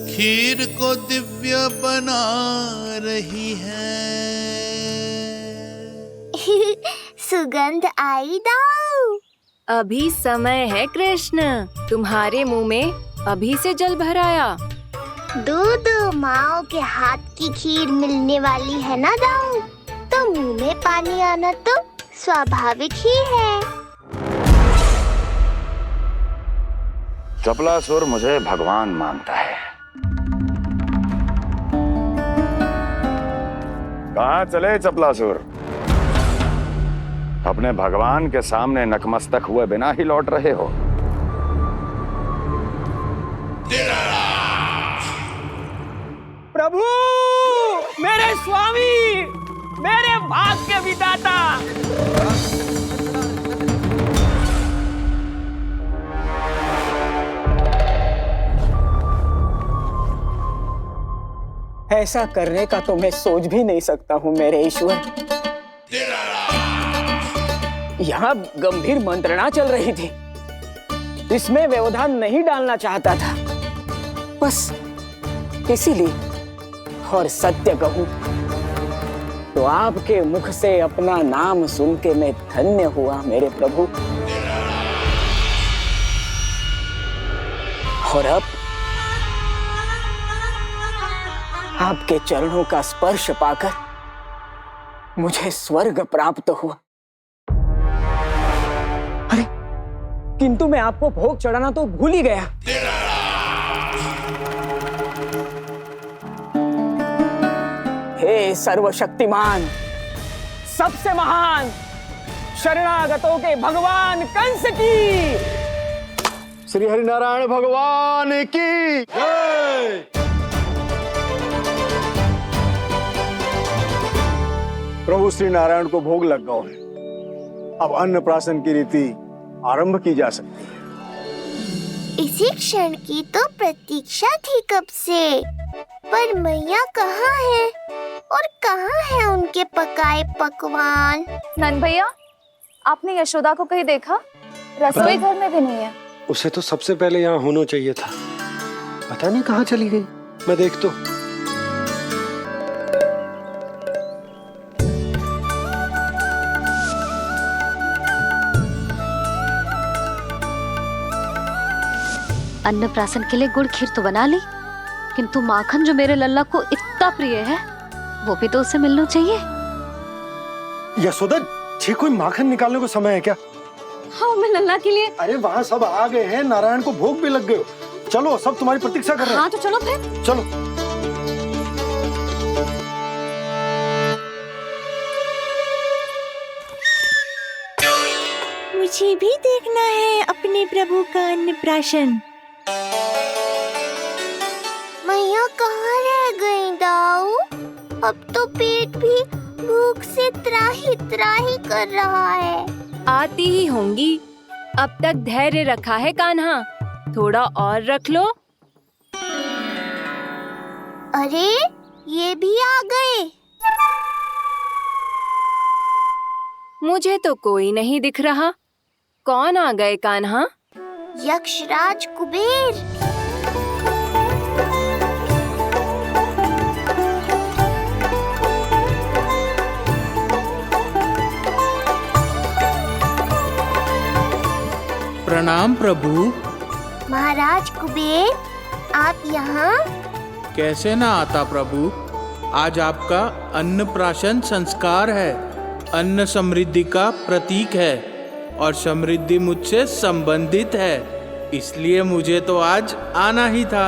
खीर को दिव्य बना रही है। सुगंध आई दाऊ। अभी समय है कृष्ण, तुम्हारे मुंह में अभी से जल भर आया। दो माओ के हाथ की खीर मिलने वाली है ना दाऊ, तो मुंह में पानी आना तो स्वाभाविक ही है। चपलासुर मुझे भगवान मानता है। कहाँ चले चपलासुर? अपने भगवान के सामने नतमस्तक हुए बिना ही लौट रहे हो। प्रभु, मेरे स्वामी, मेरे भाग्य विधाता। ऐसा करने का तो मैं सोच भी नहीं सकता हूँ मेरे ईश्वर। यहाँ गंभीर मंत्रणा चल रही थी, इसमें व्यवधान नहीं डालना चाहता था, बस इसीलिए। और सत्य कहूं तो आपके मुख से अपना नाम सुन के मैं धन्य हुआ मेरे प्रभु। और अब आपके चरणों का स्पर्श पाकर मुझे स्वर्ग प्राप्त हुआ। अरे किंतु मैं आपको भोग चढ़ाना तो भूल ही गया। हे सर्वशक्तिमान, सबसे महान, शरणागतों के भगवान कंस की, श्री हरिनारायण भगवान की जय। प्रभु श्री नारायण को भोग लग गया है, अब अन्नप्राशन की रीति आरंभ की जा सकती है। इसी क्षण की तो प्रतीक्षा थी कब से, पर मैया कहाँ है और कहाँ है उनके पकाए पकवान? नंद भैया, आपने यशोदा को कहीं देखा? रसोई घर में भी नहीं है। उसे तो सबसे पहले यहाँ होना चाहिए था, पता नहीं कहाँ चली गई। मैं देख तो। अन्नप्राशन के लिए गुड़ खीर तो बना ली, किंतु माखन जो मेरे लल्ला को इतना प्रिय है वो भी तो उसे मिलना चाहिए। यशोदा जी, कोई माखन निकालने को समय है क्या? हाँ, मैं लल्ला के लिए। अरे वहाँ सब आ गए हैं, नारायण को भोग भी लग गए हो। चलो, सब तुम्हारी प्रतीक्षा कर रहे हैं। हाँ तो चलो फिर। चलो। मुझे भी देखना है अपने प्रभु का अन्नप्राशन। मैया कहाँ रह गई दाऊ? अब तो पेट भी भूख से त्राही त्राही कर रहा है। आती ही होंगी, अब तक धैर्य रखा है कान्हा, थोड़ा और रख लो। अरे ये भी आ गए। मुझे तो कोई नहीं दिख रहा, कौन आ गए कान्हा? यक्षराज कुबेर। प्रणाम प्रभु। महाराज कुबेर, आप यहाँ? कैसे ना आता प्रभु। आज आपका अन्नप्राशन संस्कार है। अन्न समृद्धि का प्रतीक है और समृद्धि मुझसे संबंधित है, इसलिए मुझे तो आज आना ही था।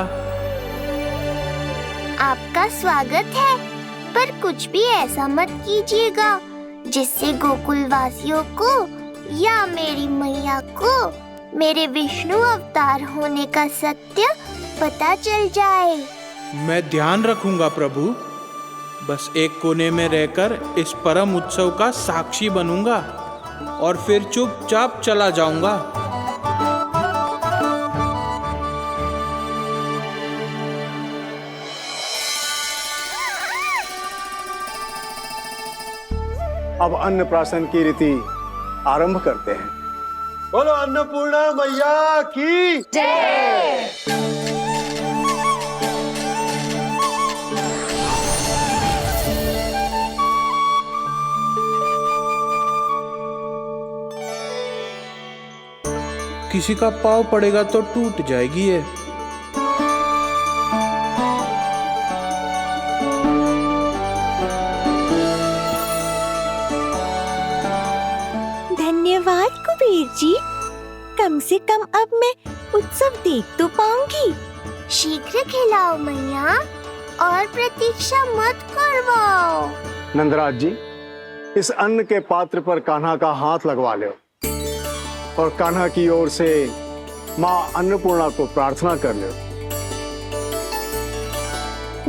आपका स्वागत है, पर कुछ भी ऐसा मत कीजिएगा जिससे गोकुल वासियों को या मेरी मैया को मेरे विष्णु अवतार होने का सत्य पता चल जाए। मैं ध्यान रखूंगा प्रभु। बस एक कोने में रहकर इस परम उत्सव का साक्षी बनूंगा और फिर चुपचाप चला जाऊंगा। अब अन्नप्राशन की रीति आरंभ करते हैं। बोलो अन्नपूर्णा मैया की जय। किसी का पाँव पड़ेगा तो टूट जाएगी ये। धन्यवाद कुबेर जी, कम से कम अब मैं उत्सव देख तो पाऊंगी। शीघ्र खिलाओ मैया और प्रतीक्षा मत करवाओ। नंदराज जी, इस अन्न के पात्र पर कान्हा का हाथ लगवा लो और कान्हा की ओर से माँ अन्नपूर्णा को प्रार्थना कर लो।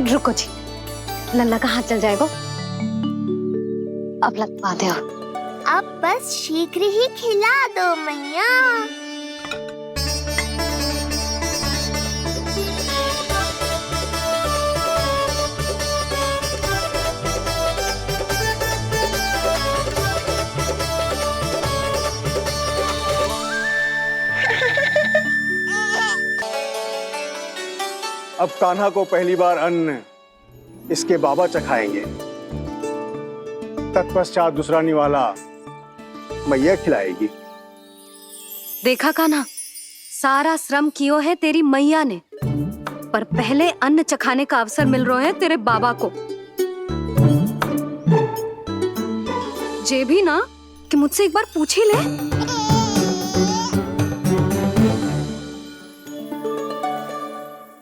रुको जी, लल्ला का हाथ चल जाएगा। अब लगवा दो। अब बस शीघ्र ही खिला दो मैया। अब कान्हा को पहली बार अन्न इसके बाबा चखाएंगे। तत्पश्चात दूसरा निवाला मैया खिलाएगी। देखा कान्हा, सारा श्रम कियो है तेरी मैया ने, पर पहले अन्न चखाने का अवसर मिल रहा है तेरे बाबा को। जे भी ना कि मुझसे एक बार पूछ ही ले।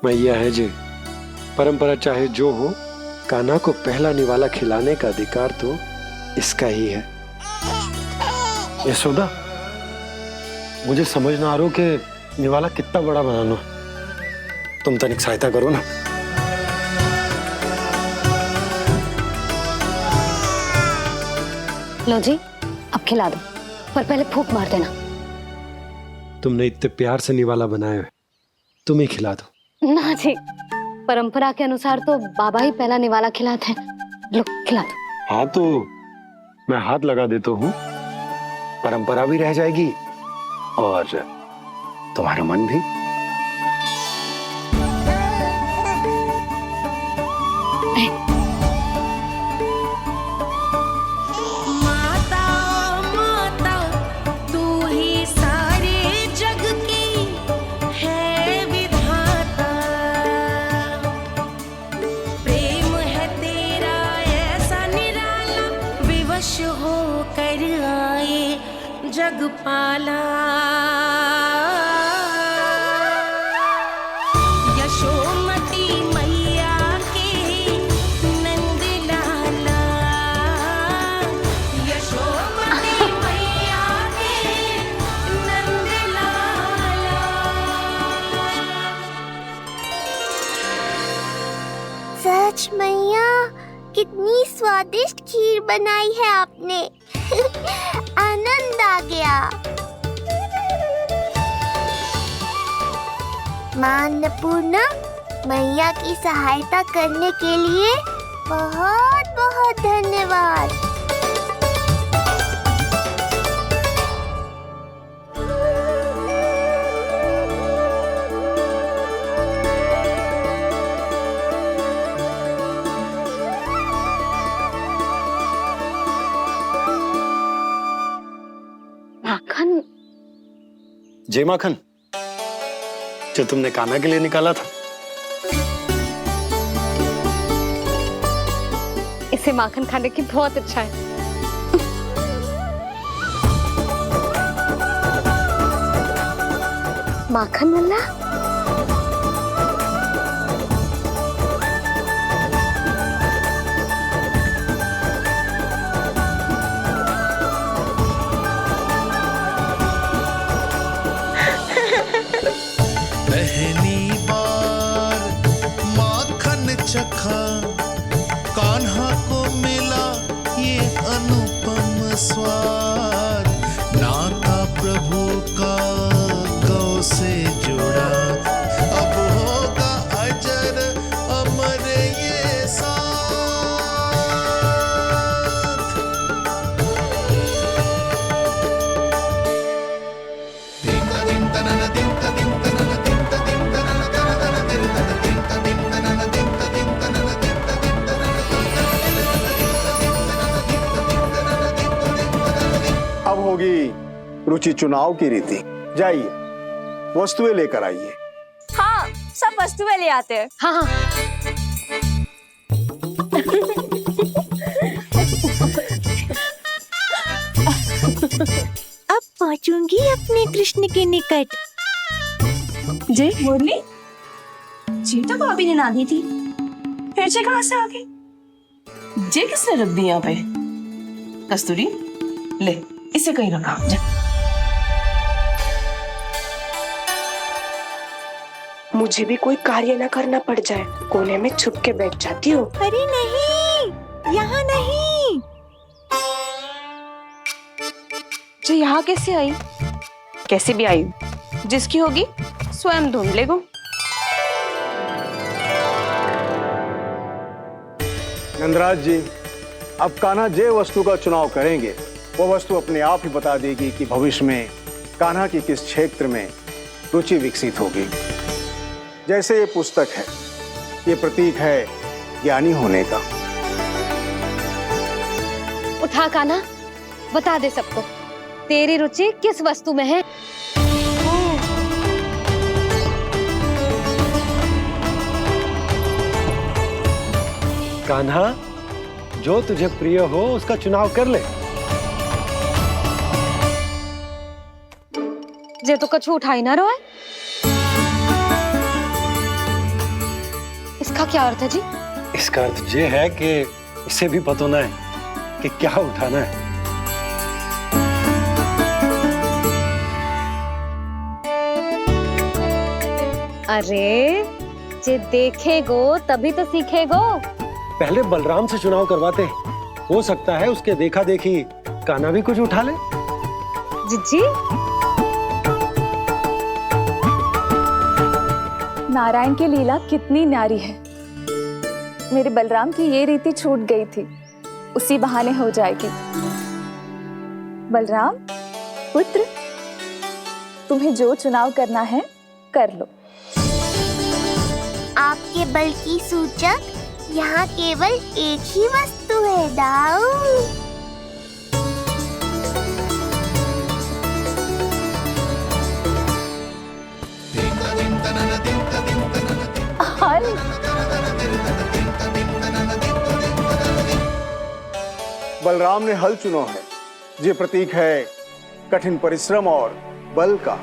मैया है जी, परंपरा चाहे जो हो, कान्हा को पहला निवाला खिलाने का अधिकार तो इसका ही है। यशोदा, मुझे समझ ना आ रहा कि निवाला कितना बड़ा बनाना। तुम तनिक सहायता करो ना। लो जी, अब खिला दो, पर पहले फूंक मार देना। तुमने इतने प्यार से निवाला बनाया है, तुम ही खिला दो। ना जी, परंपरा के अनुसार तो बाबा ही पहला निवाला खिलाते हैं। लो खिला दो। हाँ तो मैं हाथ लगा देता हूँ, परंपरा भी रह जाएगी और तुम्हारा मन भी। माता माता तू ही सारे जग की है विधाता, प्रेम है तेरा ऐसा निराला, विवश होकर आए जग पाला। यशोमती मैया के नंद लाला, यशोमती मैया के नंद लाला। सच मैया, कितनी स्वादिष्ट खीर बनाई है आपने। आनंद आ गया। मां अन्नपूर्णा, मैया की सहायता करने के लिए बहुत बहुत धन्यवाद। माखन जय माखन, जो तुमने कान्हा के लिए निकाला था। इसे माखन खाने की बहुत अच्छा है। माखन लल्ला, पहली बार माखन चखा, कान्हा को मिला ये अनुपम स्वाद। नाता प्रभु का गौ से जुड़ा, अब होगा अजर अमर ये साथ। दिंका दिं तनन दिंका दिं तनन दिंका दिं तनन तनन दिंका दिं तनन दिंका दिं तनन दिंका दिं तनन। अब होगी रुचि चुनाव की रीति। जाइए, वस्तुएं लेकर आइए। हाँ, सब वस्तुएं ले आते हैं। हाँ हाँ। अब पहुंचूंगी अपने कृष्ण के निकट। जय मुरली, जी तो भाभी ने ना दी थी, फिर से कहाँ से आ गई? जे किसने रख दी यहाँ पे? कस्तूरी, ले इसे कहीं रखा जा। मुझे भी कोई कार्य न करना पड़ जाए, कोने में छुप के बैठ जाती हूँ। अरे नहीं, यहाँ नहीं। जो यहाँ कैसे आई? कैसे भी आई, जिसकी होगी स्वयं ढूंढ लेगो। नंदराज जी, अब कान्हा जे वस्तु का चुनाव करेंगे, वो वस्तु अपने आप ही बता देगी कि भविष्य में कान्हा की किस क्षेत्र में रुचि विकसित होगी। जैसे ये पुस्तक है, ये प्रतीक है ज्ञानी होने का। उठा कान्हा, बता दे सबको तेरी रुचि किस वस्तु में है। कान्हा, जो तुझे प्रिय हो उसका चुनाव कर ले। जे तो कछु उठा ही ना रहा है। इसका क्या अर्थ है जी? इसका अर्थ ये है कि इसे भी पता ना है कि क्या उठाना है। अरे, जे देखेगो तभी तो सीखेगो। पहले बलराम से चुनाव करवाते हैं, हो सकता है उसके देखा देखी कान्हा भी कुछ उठा ले। जीजी, नारायण की लीला कितनी न्यारी है। मेरे बलराम की ये रीति छूट गई थी, उसी बहाने हो जाएगी। बलराम पुत्र, तुम्हें जो चुनाव करना है कर लो। आपके बल की सूचक यहाँ केवल एक ही वस्तु है, दाऊ। बलराम ने हल चुना है, ये प्रतीक है कठिन परिश्रम और बल का।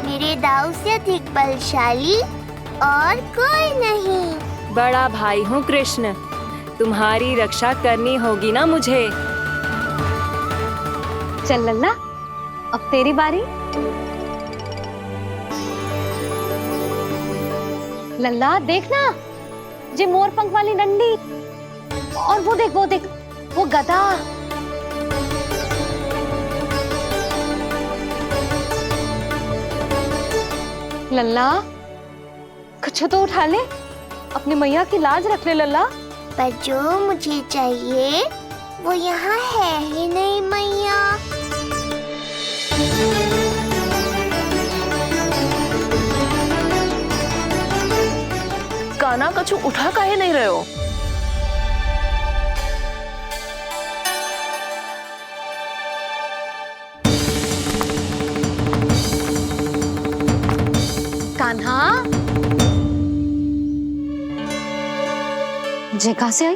मेरे दाऊ से अधिक बलशाली और कोई नहीं। बड़ा भाई हूँ कृष्ण, तुम्हारी रक्षा करनी होगी ना मुझे। चल लल्ला, अब तेरी बारी। लल्ला देखना, जे मोर पंख वाली डंडी, और वो देख वो गदा। लल्ला, कुछ तो उठा ले, अपनी मैया की लाज रख ले लल्ला। पर जो मुझे चाहिए वो यहाँ है ही नहीं मैया। कान्हा कछु उठा काहे नहीं रहे हो? जय कहाँ से आई?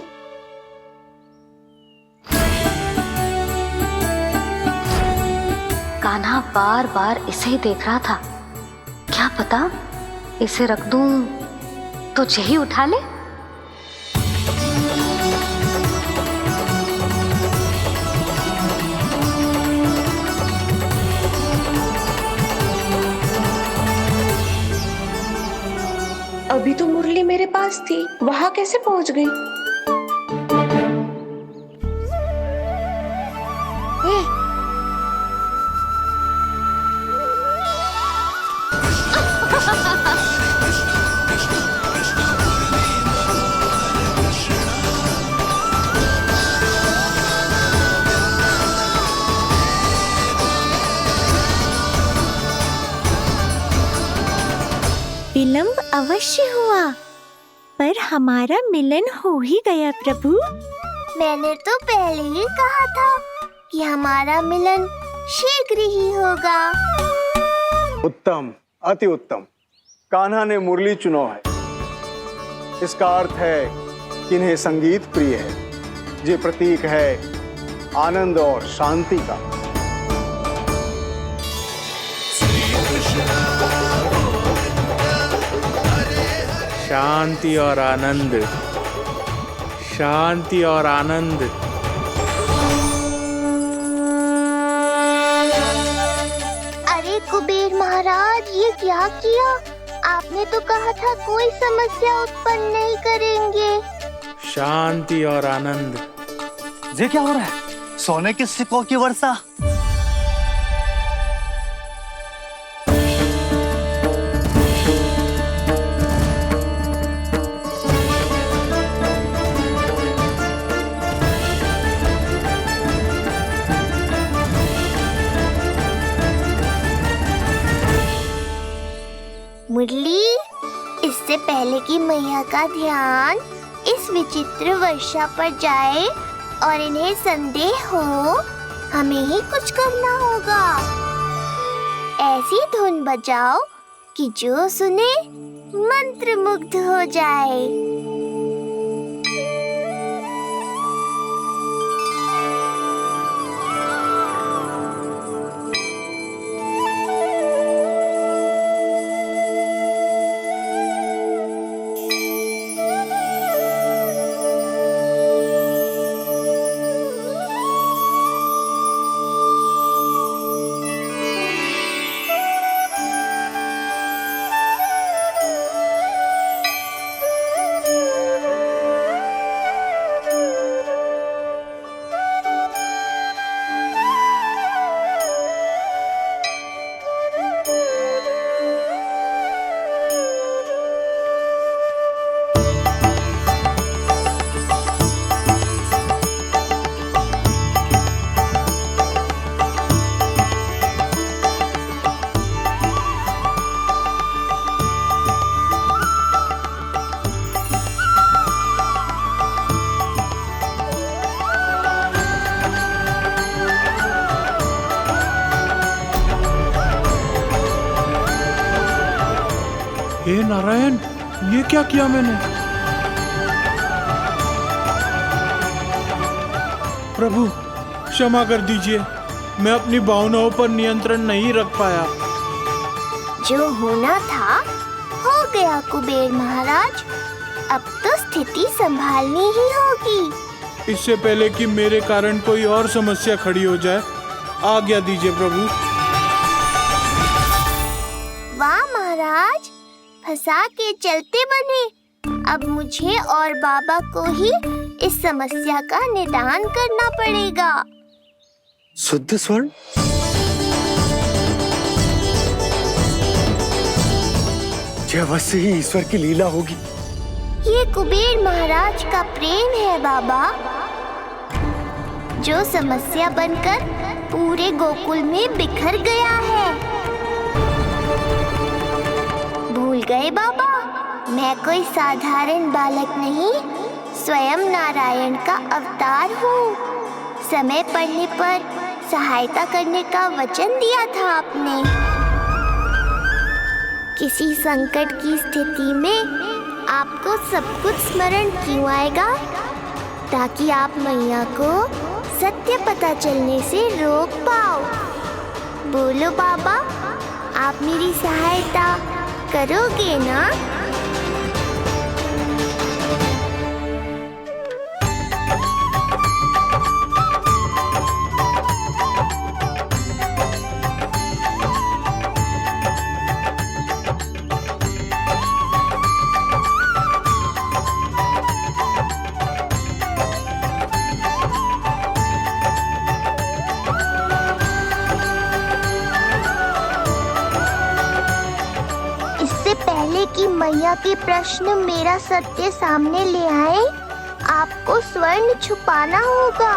कान्हा बार बार इसे ही देख रहा था। क्या पता इसे रख दूं तो जय ही उठा ले। अभी तो मुरली मेरे पास थी, वहां कैसे पहुंच गई? विलंब अवश्य हुआ, पर हमारा मिलन हो ही गया प्रभु। मैंने तो पहले ही कहा था कि हमारा मिलन शीघ्र ही होगा। उत्तम, अति उत्तम। कान्हा ने मुरली चुना है, इसका अर्थ है कि इन्हें संगीत प्रिय है, ये प्रतीक है आनंद और शांति का। शांति और आनंद, शांति और आनंद। अरे कुबेर महाराज, ये क्या किया? आपने तो कहा था कोई समस्या उत्पन्न नहीं करेंगे। शांति और आनंद। ये क्या हो रहा है? सोने के सिक्कों की वर्षा। मुरली, इससे पहले कि मैया का ध्यान इस विचित्र वर्षा पर जाए और इन्हें संदेह हो, हमें ही कुछ करना होगा। ऐसी धुन बजाओ कि जो सुने मंत्रमुग्ध हो जाए। हे नारायण, ये क्या किया मैंने? प्रभु क्षमा कर दीजिए, मैं अपनी भावनाओं पर नियंत्रण नहीं रख पाया। जो होना था हो गया कुबेर महाराज, अब तो स्थिति संभालनी ही होगी। इससे पहले कि मेरे कारण कोई और समस्या खड़ी हो जाए, आज्ञा दीजिए प्रभु। वाह महाराज, फंसा के चलते बने। अब मुझे और बाबा को ही इस समस्या का निदान करना पड़ेगा। शुद्ध स्वर्ण? यह अवश्य ही ईश्वर की लीला होगी। ये कुबेर महाराज का प्रेम है बाबा, जो समस्या बनकर पूरे गोकुल में बिखर गया है। भूल गए बाबा, मैं कोई साधारण बालक नहीं, स्वयं नारायण का अवतार हूँ। समय पड़ने पर सहायता करने का वचन दिया था आपने। किसी संकट की स्थिति में आपको सब कुछ स्मरण क्यों आएगा? ताकि आप मैया को सत्य पता चलने से रोक पाओ। बोलो बाबा, आप मेरी सहायता करोगे ना? पहले कि मैया के प्रश्न मेरा सत्य सामने ले आए, आपको स्वर्ण छुपाना होगा।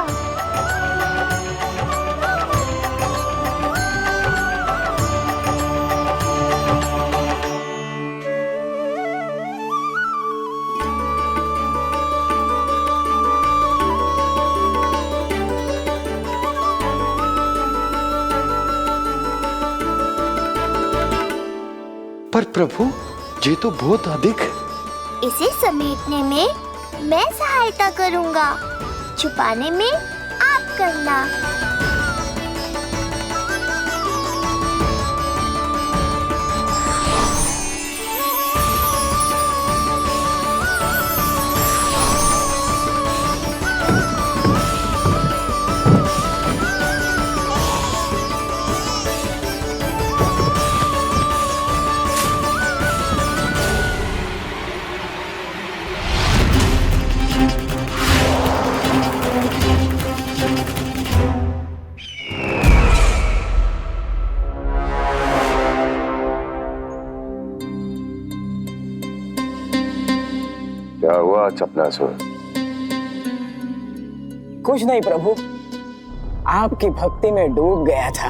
पर प्रभु, ये तो बहुत अधिक। इसे समेटने में मैं सहायता करूंगा, छुपाने में आप करना। क्या हुआ चपलासुर? कुछ नहीं प्रभु, आपकी भक्ति में डूब गया था।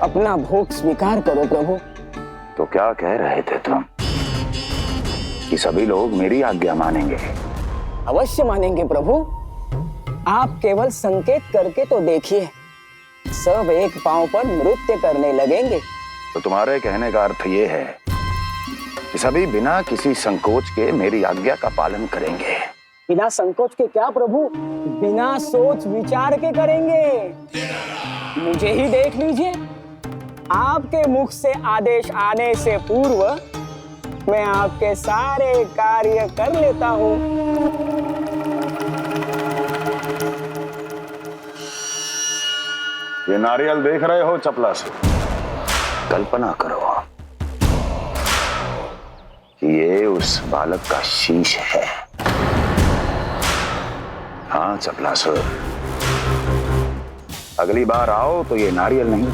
अपना भोग स्वीकार करो प्रभु। तो क्या कह रहे थे तुम कि सभी लोग मेरी आज्ञा मानेंगे? अवश्य मानेंगे प्रभु। आप केवल संकेत करके तो देखिए, सब एक पांव पर नृत्य करने लगेंगे। तो तुम्हारे कहने का अर्थ ये है कि सभी बिना किसी संकोच के मेरी आज्ञा का पालन करेंगे? बिना संकोच के क्या प्रभु, बिना सोच विचार के करेंगे। मुझे ही देख लीजिए, आपके मुख से आदेश आने से पूर्व मैं आपके सारे कार्य कर लेता हूँ। ये नारियल देख रहे हो चपलासुर? कल्पना करो कि ये उस बालक का शीश है। हाँ चपलासुर, अगली बार आओ तो ये नारियल नहीं,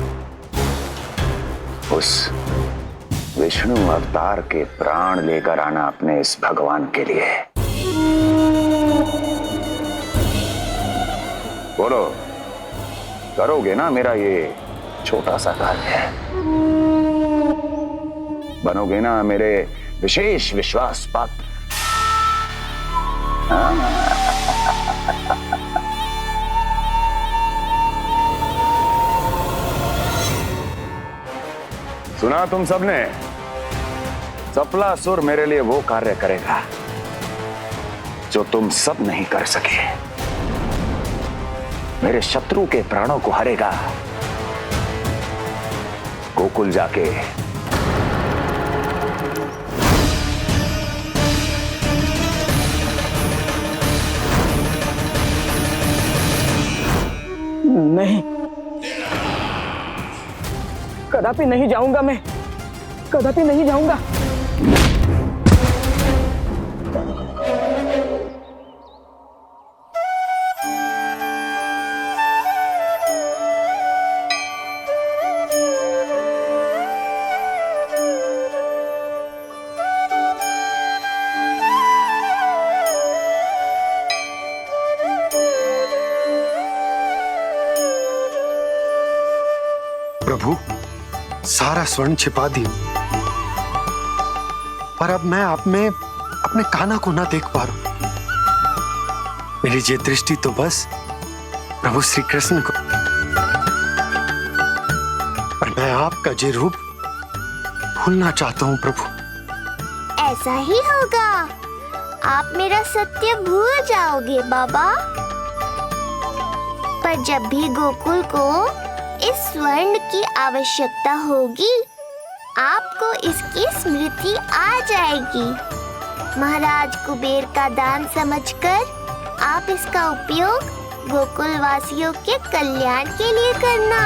उस विष्णु अवतार के प्राण लेकर आना अपने इस भगवान के लिए। बोलो, करोगे ना मेरा ये छोटा सा कार्य? बनोगे ना मेरे विशेष विश्वास पात्र? सुना तुम सबने? चपलासुर मेरे लिए वो कार्य करेगा जो तुम सब नहीं कर सके। मेरे शत्रु के प्राणों को हरेगा। गोकुल जाके नहीं, कदापि नहीं जाऊंगा मैं, कदापि नहीं जाऊंगा। प्रभु, सारा स्वर्ण छिपा दी, पर अब मैं आप में अपने कान्हा को ना देख पा रहा हूं। मेरी ये दृष्टि तो बस प्रभु श्री कृष्ण को, पर आपका ये रूप भूलना चाहता हूँ प्रभु। ऐसा ही होगा, आप मेरा सत्य भूल जाओगे बाबा। पर जब भी गोकुल को इस स्वर्ण की आवश्यकता होगी, आपको इसकी स्मृति आ जाएगी। महाराज कुबेर का दान समझकर आप इसका उपयोग गोकुल वासियों के कल्याण के लिए करना।